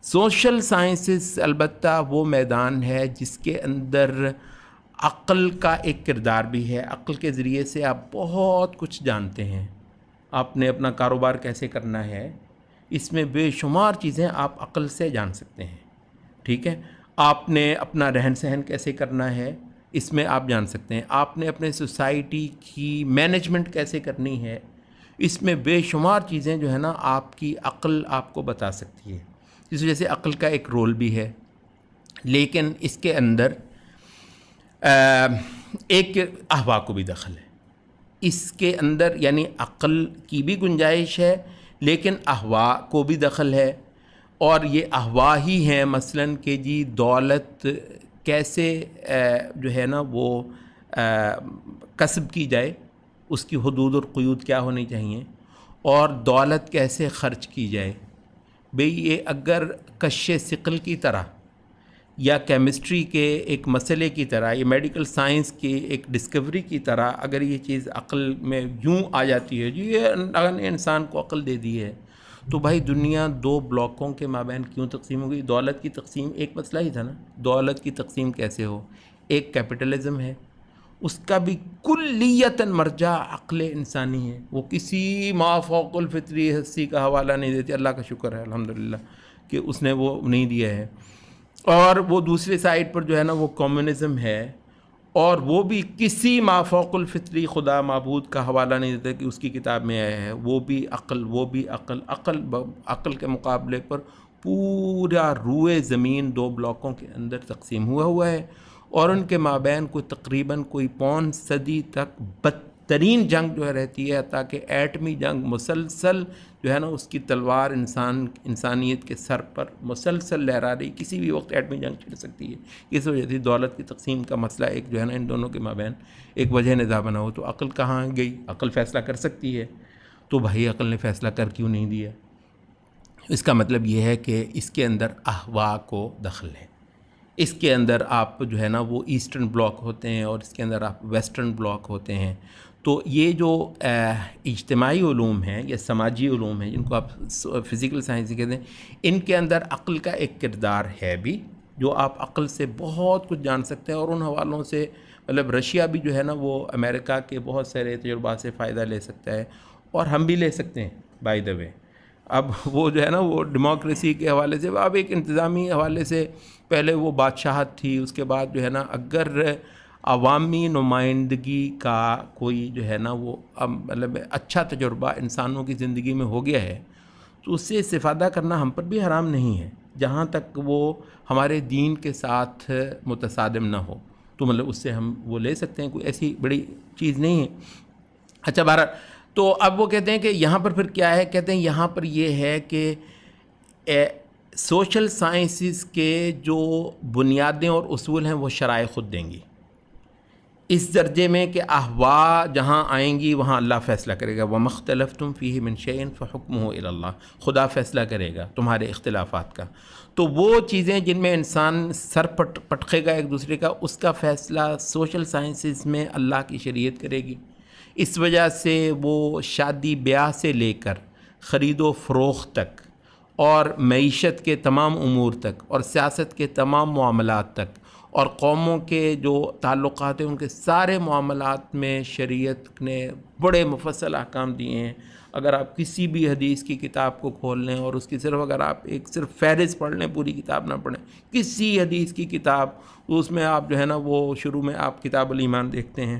سوشل سائنسز البتہ وہ میدان ہے جس کے اندر عقل کا ایک کردار بھی ہے. عقل کے ذریعے سے آپ بہت کچھ جانتے ہیں. آپ نے اپنا کاروبار کیسے کرنا ہے، اس میں بے شمار چیزیں آپ عقل سے جان سکتے ہیں، ٹھیک ہے. آپ نے اپنا رہن سہن کیسے کرنا ہے، اس میں آپ جان سکتے ہیں آپ نے اپنے سوسائٹی کی مینجمنٹ کیسے کرنی ہے، اس میں بے شمار چیزیں جو ہے نا آپ کی عقل آپ کو بتا سکتی ہے. اس وجہ سے عقل کا ایک رول بھی ہے، لیکن اس کے اندر ایک احوا کو بھی دخل ہے. اس کے اندر یعنی عقل کی بھی گنجائش ہے لیکن احوا کو بھی دخل ہے. اور یہ احوا ہی ہیں مثلاً کہ جی دولت کیسے جو ہے نا وہ کسب کی جائے، اس کی حدود اور قیود کیا ہونی چاہیے، اور دولت کیسے خرچ کی جائے. بھئی یہ اگر کش ثقل کی طرح یا کیمسٹری کے ایک مسئلے کی طرح یا میڈیکل سائنس کی ایک ڈسکوری کی طرح اگر یہ چیز عقل میں یوں آ جاتی ہے جی یہ اللہ نے انسان کو عقل دے دی ہے، تو بھائی دنیا دو بلاکوں کے مابین کیوں تقسیم ہو گئی؟ دولت کی تقسیم ایک مسئلہ ہی تھا نا، دولت کی تقسیم کیسے ہو؟ ایک کیپٹلزم ہے، اس کا بھی کلیتاً مرجع عقل انسانی ہے، وہ کسی ما فوق الفطری ہستی کا حوالہ نہیں دیتی. اللہ کا شکر ہے الحمدللہ کہ اس نے وہ نہیں دیا ہے. اور وہ دوسرے سائڈ پر جو ہے نا وہ کمیونزم ہے، اور وہ بھی کسی ما فوق الفطری خدا معبود کا حوالہ نہیں دیتا کہ اس کی کتاب میں آیا ہے. وہ بھی عقل کے مقابلے پر پورا روئے زمین دو بلاکوں کے اندر تقسیم ہوا ہے، اور ان کے مابین تقریباً کوئی پون صدی تک بدترین جنگ جو ہے رہتی ہے، تاکہ ایٹمی جنگ مسلسل جو ہے نا اس کی تلوار انسانیت کے سر پر مسلسل لہرا رہی، کسی بھی وقت ایٹمی جنگ چھڑ سکتی ہے. اس وجہ سے دولت کی تقسیم کا مسئلہ ایک جو ہے نا ان دونوں کے مابین ایک وجہ نظام بنا ہو. تو عقل کہاں گئی؟ عقل فیصلہ کر سکتی ہے، تو بھائی عقل نے فیصلہ کر کیوں نہیں دیا؟ اس کا مطلب یہ ہے کہ اس کے اندر احوا کو دخل ہے. اس کے اندر آپ جو ہے نا وہ ایسٹرن بلاک ہوتے ہیں اور اس کے اندر آپ ویسٹرن بلاک ہوتے ہیں. تو یہ جو اجتماعی علوم ہیں یا سماجی علوم ہیں جن کو آپ فزیکل سائنس کہتے ہیں، ان کے اندر عقل کا ایک کردار ہے بھی، جو آپ عقل سے بہت کچھ جان سکتے ہیں. اور ان حوالوں سے مطلب رشیا بھی جو ہے نا وہ امریکہ کے بہت سارے تجربات سے فائدہ لے سکتا ہے، اور ہم بھی لے سکتے ہیں بائی دا وے. اب وہ جو ہے نا وہ ڈیموکریسی کے حوالے سے، اب ایک انتظامی حوالے سے پہلے وہ بادشاہت تھی، اس کے بعد جو ہے نا اگر عوامی نمائندگی کا کوئی جو ہے نا وہ مطلب اچھا تجربہ انسانوں کی زندگی میں ہو گیا ہے تو اس سے استفادہ کرنا ہم پر بھی حرام نہیں ہے، جہاں تک وہ ہمارے دین کے ساتھ متصادم نہ ہو. تو مطلب اس سے ہم وہ لے سکتے ہیں، کوئی ایسی بڑی چیز نہیں ہے. اچھا بہرحال، تو اب وہ کہتے ہیں کہ یہاں پر پھر کیا ہے؟ کہتے ہیں یہاں پر یہ ہے کہ سوشل سائنسز کے جو بنیادیں اور اصول ہیں وہ شرائع خود دیں گی، اس درجے میں کہ احوا جہاں آئیں گی وہاں اللہ فیصلہ کرے گا. وَمَا اخْتَلَفْتُمْ فِيهِ مِنْ شَيْءٍ فَحُكْمُهُ إِلَى اللَّهِ، خدا فیصلہ کرے گا تمہارے اختلافات کا. تو وہ چیزیں جن میں انسان سر پٹکے گا ایک دوسرے کا، اس کا فیصلہ سوشل سائنسز میں اللہ کی شریعت کرے گی. اس وجہ سے وہ شادی بیاہ سے لے کر خرید و فروخت تک اور معیشت کے تمام امور تک اور سیاست کے تمام معاملات تک اور قوموں کے جو تعلقات ہیں ان کے سارے معاملات میں شریعت نے بڑے مفصل احکام دیے ہیں. اگر آپ کسی بھی حدیث کی کتاب کو کھول لیں اور اس کی صرف اگر آپ ایک صرف فہرست پڑھ لیں، پوری کتاب نہ پڑھیں، کسی حدیث کی کتاب، تو اس میں آپ جو ہے نا وہ شروع میں آپ کتاب الایمان دیکھتے ہیں،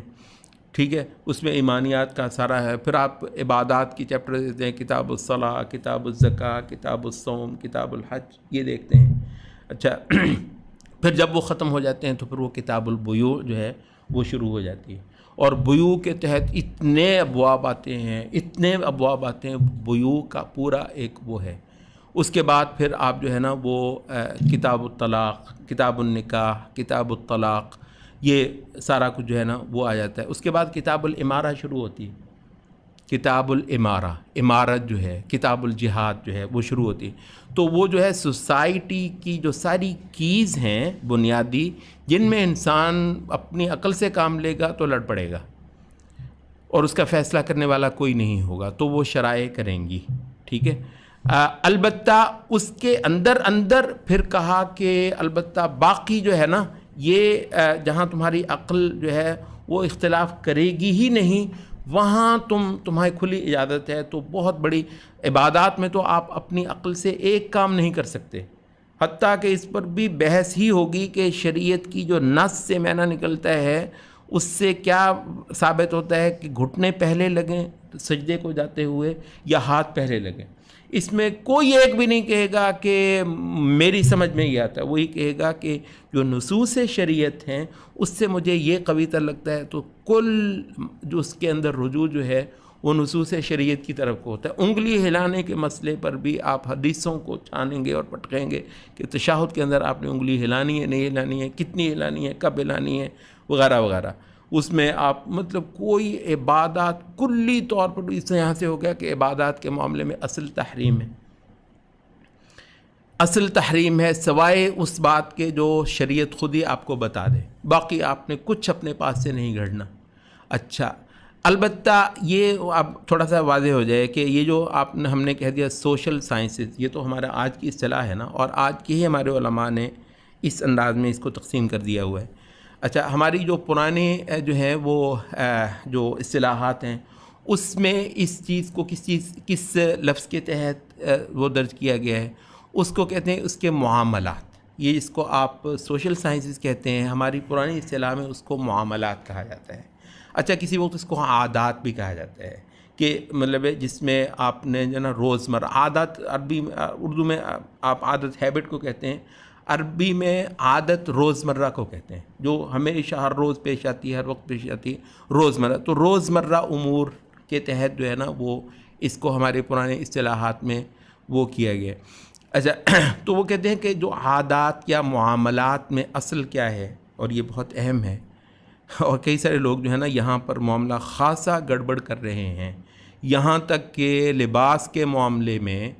ٹھیک ہے، اس میں ایمانیات کا سارا ہے. پھر آپ عبادات کی چیپٹر دیکھتے ہیں، کتاب الصلاۃ، کتاب الزکوٰۃ، کتاب الصوم، کتاب الحج، یہ دیکھتے ہیں. اچھا پھر جب وہ ختم ہو جاتے ہیں تو پھر وہ کتاب البیوع جو ہے وہ شروع ہو جاتی ہے. اور بیوع کے تحت اتنے ابواب آتے ہیں، بیوع کا پورا ایک وہ ہے. اس کے بعد پھر آپ جو ہے نا وہ کتاب الطلاق، کتاب النکاح، کتاب الطلاق، یہ سارا کچھ جو ہے نا وہ آ جاتا ہے. اس کے بعد کتاب الامارہ شروع ہوتی ہے، کتاب الامارہ، امارت جو ہے، کتاب الجہاد جو ہے وہ شروع ہوتی ہے. تو وہ جو ہے سوسائٹی کی جو ساری کیز ہیں بنیادی، جن میں انسان اپنی عقل سے کام لے گا تو لڑ پڑے گا اور اس کا فیصلہ کرنے والا کوئی نہیں ہوگا، تو وہ شرائع کریں گی. ٹھیک ہے، البتہ اس کے اندر پھر کہا کہ البتہ باقی جو ہے نا یہ جہاں تمہاری عقل جو ہے وہ اختلاف کرے گی ہی نہیں، وہاں تمہیں کھلی اجازت ہے. تو بہت بڑی عبادات میں تو آپ اپنی عقل سے ایک کام نہیں کر سکتے، حتیٰ کہ اس پر بھی بحث ہی ہوگی کہ شریعت کی جو نص سے معنی نکلتا ہے اس سے کیا ثابت ہوتا ہے کہ گھٹنے پہلے لگیں سجدے کو جاتے ہوئے یا ہاتھ پہلے لگیں. اس میں کوئی ایک بھی نہیں کہے گا کہ میری سمجھ میں یہ آتا ہے، وہی کہے گا کہ جو نصوص شریعت ہیں اس سے مجھے یہ قوی تر لگتا ہے. تو کل جو اس کے اندر رجوع جو ہے وہ نصوص شریعت کی طرف کو ہوتا ہے. انگلی ہلانے کے مسئلے پر بھی آپ حدیثوں کو چھانیں گے اور پٹکیں گے کہ تشہد کے اندر آپ نے انگلی ہلانی ہے نہیں ہلانی ہے، کتنی ہلانی ہے، کب ہلانی ہے، وغیرہ وغیرہ. اس میں آپ مطلب کوئی عبادات کلی طور پر اس سے یہاں سے ہو گیا کہ عبادات کے معاملے میں اصل تحریم ہے، اصل تحریم ہے سوائے اس بات کے جو شریعت خود ہی آپ کو بتا دے، باقی آپ نے کچھ اپنے پاس سے نہیں گھڑنا. اچھا البتہ یہ اب تھوڑا سا واضح ہو جائے کہ یہ جو ہم نے کہہ دیا سوشل سائنسز، یہ تو ہمارا آج کی اصطلاح ہے نا، اور آج کے ہی ہمارے علماء نے اس انداز میں اس کو تقسیم کر دیا ہوا ہے. اچھا ہماری جو پرانی جو ہیں وہ جو اصطلاحات ہیں اس میں اس چیز کو کس لفظ کے تحت وہ درج کیا گیا ہے، اس کو کہتے ہیں اس کے معاملات. یہ جس کو آپ سوشل سائنسز کہتے ہیں، ہماری پرانی اصطلاح میں اس کو معاملات کہا جاتا ہے. اچھا کسی وقت اس کو عادات بھی کہا جاتا ہے کہ مطلب جس میں آپ نے جو نا روزمرہ عادت، عربی اردو میں آپ عادت ہیبٹ کو کہتے ہیں، عربی میں عادت روزمرہ کو کہتے ہیں، جو ہمیشہ ہر روز پیش آتی ہے، ہر وقت پیش آتی ہے روزمرہ. تو روزمرہ امور کے تحت جو ہے نا وہ اس کو ہمارے پرانے اصطلاحات میں وہ کیا گیا. اچھا تو وہ کہتے ہیں کہ جو عادات یا معاملات میں اصل کیا ہے، اور یہ بہت اہم ہے، اور کئی سارے لوگ جو ہے نا یہاں پر معاملہ خاصا گڑبڑ کر رہے ہیں. یہاں تک کہ لباس کے معاملے میں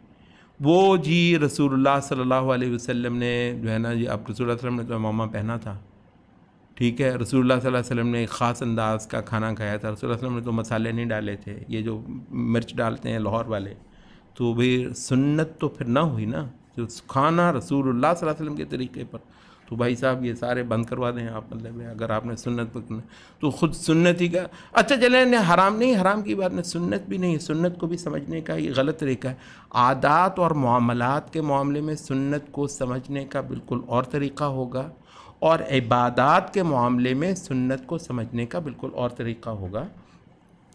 وہ جی رسول اللہ صلی اللہ علیہ وسلم نے جو ہے نا جی اب رسول اللہ صلی اللہ علیہ وسلم نے تو امامہ پہنا تھا، ٹھیک ہے، رسول اللہ صلی اللہ علیہ وسلم نے ایک خاص انداز کا کھانا کھایا تھا، رسول اللہ صلی اللہ علیہ وسلم نے تو مسالے نہیں ڈالے تھے، یہ جو مرچ ڈالتے ہیں لاہور والے، تو بھئی سنت تو پھر نہ ہوئی نا، جو کھانا رسول اللہ صلی اللہ علیہ وسلم کے طریقے پر. تو بھائی صاحب یہ سارے بند کروا دیں آپ، مطلب اگر آپ نے سنت پکڑنا تو خود سنت ہی کا. اچھا چلیں حرام نہیں، حرام کی بات نہیں، سنت بھی نہیں، سنت کو بھی سمجھنے کا یہ غلط طریقہ ہے. عادات اور معاملات کے معاملے میں سنت کو سمجھنے کا بالکل اور طریقہ ہوگا، اور عبادات کے معاملے میں سنت کو سمجھنے کا بالکل اور طریقہ ہوگا.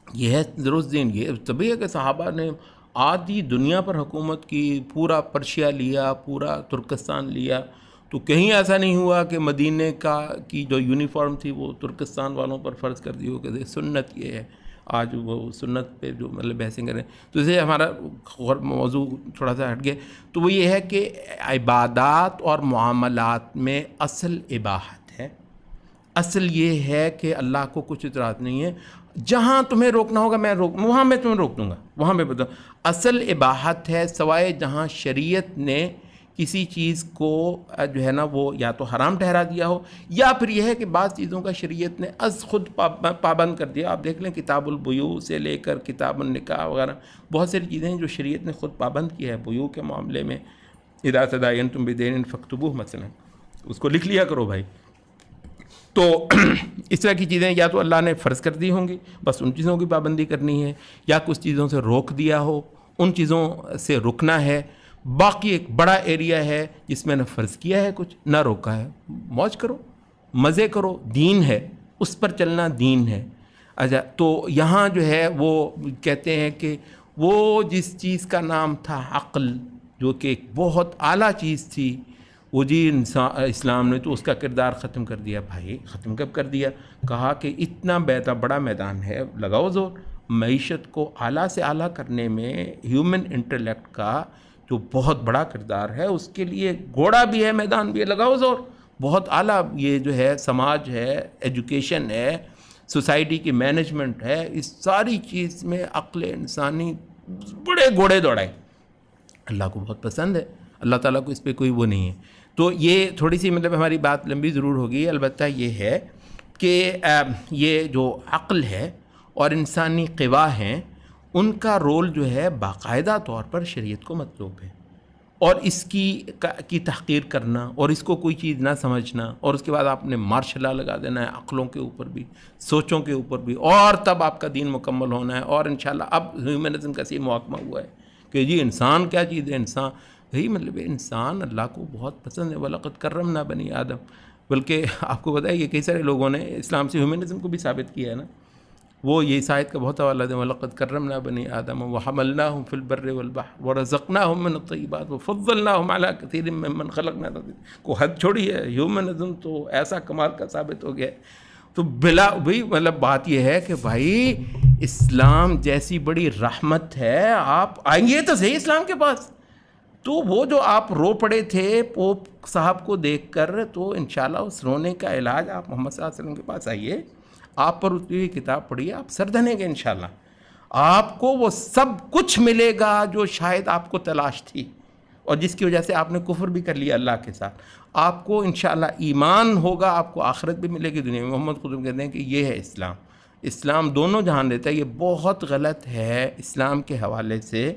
یہ ہے درست دین. یہ طبیعی ہے کہ صحابہ نے آدھی دنیا پر حکومت کی، پورا پرشیا لیا، پورا ترکستان لیا، تو کہیں ایسا نہیں ہوا کہ مدینہ کی جو یونیفارم تھی وہ ترکستان والوں پر فرض کر دی ہو کہ سنت یہ ہے. آج وہ سنت پہ جو مطلب بحثیں کریں تو اسے ہمارا موضوع تھوڑا سا ہٹ گیا. تو وہ یہ ہے کہ عبادات اور معاملات میں اصل اباحت ہے. اصل یہ ہے کہ اللہ کو کچھ اعتراض نہیں ہے، جہاں تمہیں روکنا ہوگا وہاں میں تمہیں روک دوں گا، وہاں میں بتاؤں. اصل اباحت ہے سوائے جہاں شریعت نے کسی چیز کو جو ہے نا وہ یا تو حرام ٹھہرا دیا ہو، یا پھر یہ ہے کہ بعض چیزوں کا شریعت نے از خود پابند کر دیا. آپ دیکھ لیں کتاب البیوع سے لے کر کتاب النکاح وغیرہ بہت ساری چیزیں ہیں جو شریعت نے خود پابند کیا ہے. بیوع کے معاملے میں اذا تداینتم بدین فاکتبوہ مثلا، اس کو لکھ لیا کرو بھائی. تو اس طرح کی چیزیں یا تو اللہ نے فرض کر دی ہوں گی، بس ان چیزوں کی پابندی کرنی ہے، یا کچھ چیزوں سے روک دیا ہو، ان چیزوں سے رکنا ہے. باقی ایک بڑا ایریا ہے جس میں نہ فرض کیا ہے کچھ نہ روکا ہے، موج کرو، مزے کرو، دین ہے، اس پر چلنا دین ہے. اچھا تو یہاں جو ہے وہ کہتے ہیں کہ وہ جس چیز کا نام تھا عقل، جو کہ ایک بہت اعلیٰ چیز تھی، وہ جی اسلام نے تو اس کا کردار ختم کر دیا. بھائی ختم کب کر دیا؟ کہا کہ اتنا بڑا میدان ہے، لگاؤ زور. معیشت کو اعلیٰ سے اعلیٰ کرنے میں ہیومن انٹلیکٹ کا جو بہت بڑا کردار ہے، اس کے لیے گھوڑا بھی ہے، میدان بھی ہے، لگاؤ زور. بہت اعلیٰ یہ جو ہے سماج ہے، ایجوکیشن ہے، سوسائٹی کی مینجمنٹ ہے، اس ساری چیز میں عقل انسانی بڑے گھوڑے دوڑائے. اللہ کو بہت پسند ہے، اللہ تعالیٰ کو اس پہ کوئی وہ نہیں ہے. تو یہ تھوڑی سی مطلب ہماری بات لمبی ضرور ہوگی، البتہ یہ ہے کہ یہ جو عقل ہے اور انسانی قوا ہیں، ان کا رول جو ہے باقاعدہ طور پر شریعت کو مطلوب ہے. اور اس کی تحقیر کرنا اور اس کو کوئی چیز نہ سمجھنا، اور اس کے بعد آپ نے مارشل لا لگا دینا ہے عقلوں کے اوپر بھی، سوچوں کے اوپر بھی، اور تب آپ کا دین مکمل ہونا ہے. اور انشاءاللہ اب ہیومنزم کا سی محاکمہ ہوا ہے کہ جی انسان کیا چیز ہے، انسان یہی مطلب انسان اللہ کو بہت پسند ہے، وَلَقَدْ كَرَّمْنَا بَنِي آدم. بلکہ آپ کو بتائیں کہ کئی سارے لوگوں نے اسلام سے ہیومنزم کو بھی ثابت کیا ہے نا. وہ یہ آیت کا بہت حوالہ دیں، وَلَقَدْ كَرَّمْنَا بَنِي آدَمَ وَحَمَلْنَاهُمْ فِي الْبَرِّ وَالْبَحْرِ وَرَزَقْنَاهُمْ مِنَ الطَّيِّبَاتِ وَفَضَّلْنَاهُمْ عَلَىٰ كَثِيرٍ مِّمَّنْ خَلَقْنَا تَفْضِيلًا. کو حد چھوڑی ہے، ہیومنزم تو ایسا کمال کا ثابت ہو گیا ہے. تو بلا بھائی مطلب بات یہ ہے کہ بھائی اسلام جیسی بڑی رحمت ہے، آپ آئیں گے تو صحیح اسلام کے پاس. تو وہ جو آپ رو پڑے تھے پوپ صاحب کو دیکھ کر، تو انشاءاللہ اس رونے کا علاج آپ محمد صلی اللہ علیہ وسلم کے پاس آئیے، آپ پر اتری ہوئی کتاب پڑھیے، آپ سر دھنیں گے انشاءاللہ. آپ کو وہ سب کچھ ملے گا جو شاید آپ کو تلاش تھی اور جس کی وجہ سے آپ نے کفر بھی کر لیا اللہ کے ساتھ. آپ کو انشاءاللہ ایمان ہوگا، آپ کو آخرت بھی ملے گی، دنیا میں. محمد قطب کہتے ہیں کہ یہ ہے اسلام. اسلام دونوں جہان دیتا ہے. یہ بہت غلط ہے اسلام کے حوالے سے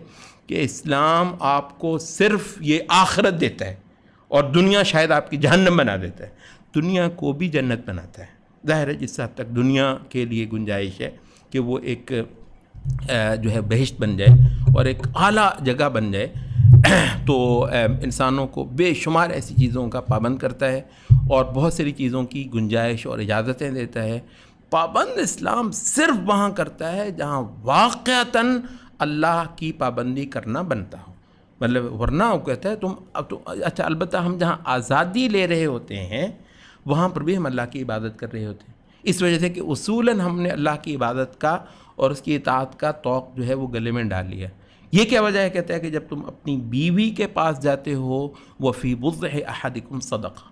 کہ اسلام آپ کو صرف یہ آخرت دیتا ہے اور دنیا شاید آپ کی جہنم بنا دیتا ہے. دنیا کو بھی جنت بناتا ہے. ظاہر ہے جس حد تک دنیا کے لیے گنجائش ہے کہ وہ ایک جو ہے بہشت بن جائے اور ایک اعلیٰ جگہ بن جائے، تو انسانوں کو بے شمار ایسی چیزوں کا پابند کرتا ہے اور بہت ساری چیزوں کی گنجائش اور اجازتیں دیتا ہے. پابند اسلام صرف وہاں کرتا ہے جہاں واقعتاً اللہ کی پابندی کرنا بنتا ہو. مطلب ورنہ وہ کہتا ہے تم اب تو اچھا، البتہ ہم جہاں آزادی لے رہے ہوتے ہیں وہاں پر بھی ہم اللہ کی عبادت کر رہے ہوتے ہیں، اس وجہ سے کہ اصولاً ہم نے اللہ کی عبادت کا اور اس کی اطاعت کا توق جو ہے وہ گلے میں ڈال لیا. یہ کیا وجہ ہے؟ کہتا ہے کہ جب تم اپنی بیوی کے پاس جاتے ہو، وَفِي بُضْعِ أَحَدِكُمْ صَدَقَةٌ،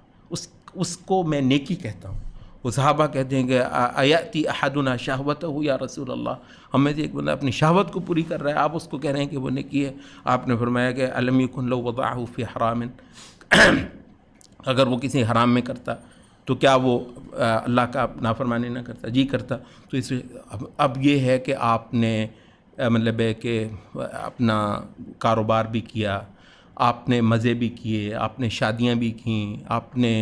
اس کو میں نیکی کہتا ہوں. وہ صحابہ کہتے ہیں کہ اَيَأْتِي أَحَدُنَا شَهْوَتَهُ یا رسول اللہ، ہمیں سے ایک بندہ اپنی شہوت کو پوری کر رہا ہے، آپ اس کو کہہ رہے ہیں کہ وہ نیکی ہے. آپ نے فرمایا کہ أَلَمْ يَكُنْ لَوْ وَضَعَهُ فِي حَرَامٍ، اگر وہ کسی حرام میں کرتا تو کیا وہ اللہ کا نافرمانی نہ کرتا؟ جی کرتا. تو اس اب یہ ہے کہ آپ نے مطلب ہے کہ اپنا کاروبار بھی کیا، آپ نے مزے بھی کیے، آپ نے شادیاں بھی کیں، آپ نے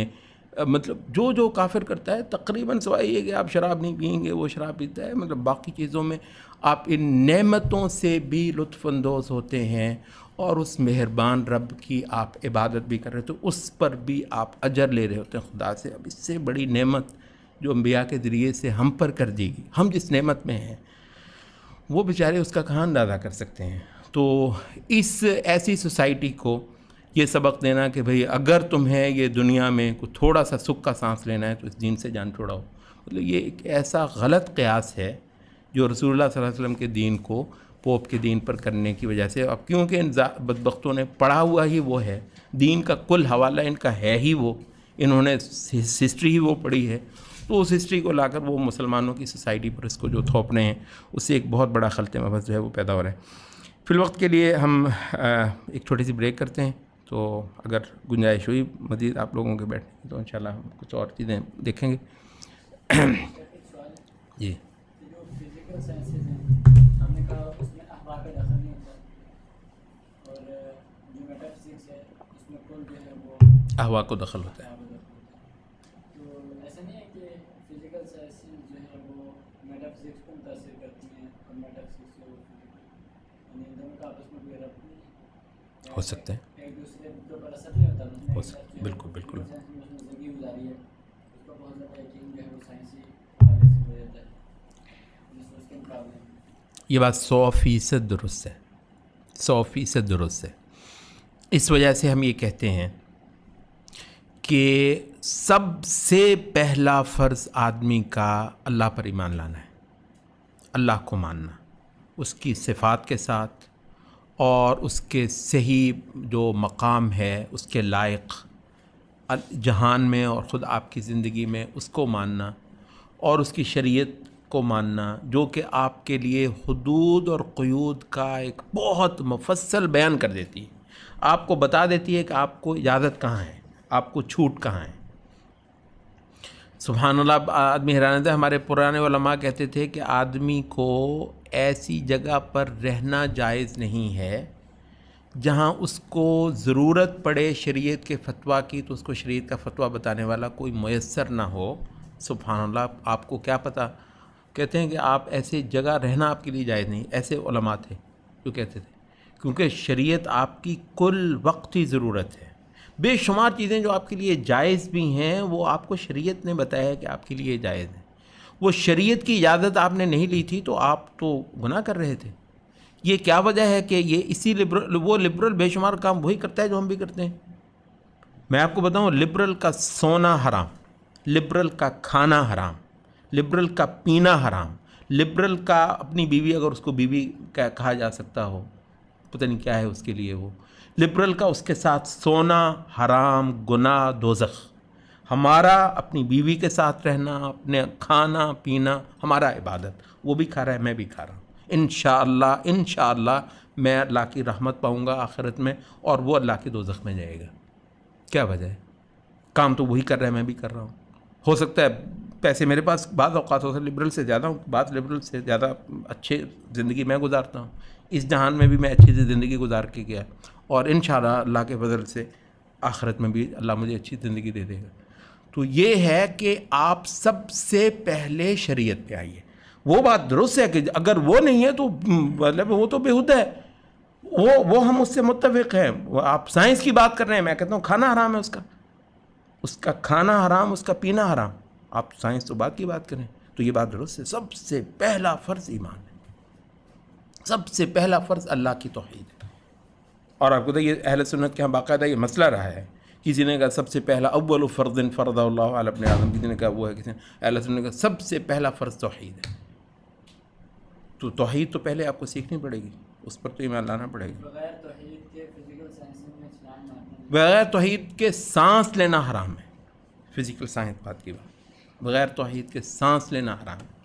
مطلب جو جو کافر کرتا ہے تقریباً سوائے یہ کہ آپ شراب نہیں پئیں گے، وہ شراب پیتا ہے، مطلب باقی چیزوں میں آپ ان نعمتوں سے بھی لطف اندوز ہوتے ہیں اور اس مہربان رب کی آپ عبادت بھی کر رہے تو اس پر بھی آپ اجر لے رہے ہوتے ہیں خدا سے. اب اس سے بڑی نعمت جو انبیاء کے ذریعے سے ہم پر کر دی گئی، ہم جس نعمت میں ہیں وہ بیچارے اس کا کہاں اندازہ کر سکتے ہیں. تو اس ایسی سوسائٹی کو یہ سبق دینا کہ بھئی اگر تمہیں یہ دنیا میں کوئی تھوڑا سا سکھ کا سانس لینا ہے تو اس دین سے جان چھوڑاؤ، مطلب یہ ایک ایسا غلط قیاس ہے جو رسول اللہ صلی اللہ علیہ وسلم کے دین کو پوپ کے دین پر کرنے کی وجہ سے. اب کیونکہ ان بدبختوں نے پڑھا ہوا ہی وہ ہے، دین کا کل حوالہ ان کا ہے ہی وہ، انہوں نے ہسٹری ہی وہ پڑھی ہے، تو اس ہسٹری کو لا کر وہ مسلمانوں کی سوسائٹی پر اس کو جو تھوپ رہے ہیں اس سے ایک بہت بڑا خلط مبحث جو ہے وہ پیدا ہو رہا ہے. فی الوقت کے لیے ہم ایک چھوٹی سی بریک کرتے ہیں، تو اگر گنجائش ہوئی مزید آپ لوگوں کے بیٹھنے کی تو انشاءاللہ ہم کچھ اور چیزیں دیکھیں گے. جی احوا کو دخل ہوتا ہے. ہو سکتے ہیں، ہو سکتے ہیں، بالکل بالکل. یہ بات 100% درست ہے، 100% درست ہے. اس وجہ سے ہم یہ کہتے ہیں کہ سب سے پہلا فرض آدمی کا اللہ پر ایمان لانا ہے، اللہ کو ماننا، اس کی صفات کے ساتھ اور اس کے صحیح جو مقام ہے اس کے لائق جہان میں اور خود آپ کی زندگی میں اس کو ماننا، اور اس کی شریعت کو ماننا جو کہ آپ کے لیے حدود اور قیود کا ایک بہت مفصل بیان کر دیتی ہے، آپ کو بتا دیتی ہے کہ آپ کو اجازت کہاں ہے، آپ کو چھوٹ کہاں ہے. سبحان اللہ، آدمی حیران ہے. ہمارے پرانے علماء کہتے تھے کہ آدمی کو ایسی جگہ پر رہنا جائز نہیں ہے جہاں اس کو ضرورت پڑے شریعت کے فتویٰ کی تو اس کو شریعت کا فتویٰ بتانے والا کوئی میسر نہ ہو. سبحان اللہ، آپ کو کیا پتہ. کہتے ہیں کہ آپ ایسے جگہ رہنا آپ کے لیے جائز نہیں. ایسے علماء تھے جو کہتے تھے کیونکہ شریعت آپ کی کل وقتی ضرورت ہے. بے شمار چیزیں جو آپ کے لیے جائز بھی ہیں وہ آپ کو شریعت نے بتایا ہے کہ آپ کے لیے جائز ہیں. وہ شریعت کی اجازت آپ نے نہیں لی تھی تو آپ تو گناہ کر رہے تھے. یہ کیا وجہ ہے کہ یہ اسی لبرل بے شمار کام وہی کرتا ہے جو ہم بھی کرتے ہیں. میں آپ کو بتاؤں، لبرل کا سونا حرام، لبرل کا کھانا حرام، لبرل کا پینا حرام، لبرل کا اپنی بیوی، اگر اس کو بیوی کہا جا سکتا ہو، پتہ نہیں کیا ہے اس کے لیے، وہ لبرل کا اس کے ساتھ سونا حرام، گناہ، دوزخ. ہمارا اپنی بیوی کے ساتھ رہنا، اپنے کھانا پینا ہمارا عبادت. وہ بھی کھا رہا ہے، میں بھی کھا رہا ہوں. انشاءاللہ میں اللہ کی رحمت پاؤں گا آخرت میں، اور وہ اللہ کی دوزخ میں جائے گا. کیا وجہ ہے؟ کام تو وہی کر رہا ہے، میں بھی کر رہا ہوں. ہو سکتا ہے پیسے میرے پاس بعض اوقات ہو سکتا ہے لبرل سے زیادہ ہوں، بعض لبرل سے زیادہ اچھے زندگی میں گزارتا ہوں. اس جہان میں بھی میں اچھی سی زندگی گزار کے گیا، اور انشاءاللہ اللہ کے فضل سے آخرت میں بھی اللہ مجھے اچھی زندگی دے دے گا. تو یہ ہے کہ آپ سب سے پہلے شریعت پہ آئیے. وہ بات درست ہے کہ اگر وہ نہیں ہے تو مطلب وہ تو بےہودہ ہے، وہ ہم اس سے متفق ہیں. وہ آپ سائنس کی بات کر رہے ہیں، میں کہتا ہوں کھانا حرام ہے اس کا کھانا حرام، اس کا پینا حرام. آپ سائنس تو بات کی بات کریں تو یہ بات درست ہے. سب سے پہلا فرض ایمان ہے، سب سے پہلا فرض اللہ کی توحید ہے. اور آپ کو تو یہ اہل سنت کے ہاں باقاعدہ یہ مسئلہ رہا ہے. کسی نے کہا سب سے پہلا اول فرض فرض اللہ علی ابن آدم، کسی نے کہا وہ ہے، کسی نے اہل سنت نے کہا سب سے پہلا فرض توحید ہے. تو توحید تو پہلے آپ کو سیکھنی پڑے گی، اس پر تو ایمان لانا پڑے گا. بغیر توحید کے سانس لینا حرام ہے. فزیکل سائنس بات کی بات، بغیر توحید کے سانس لینا حرام ہے.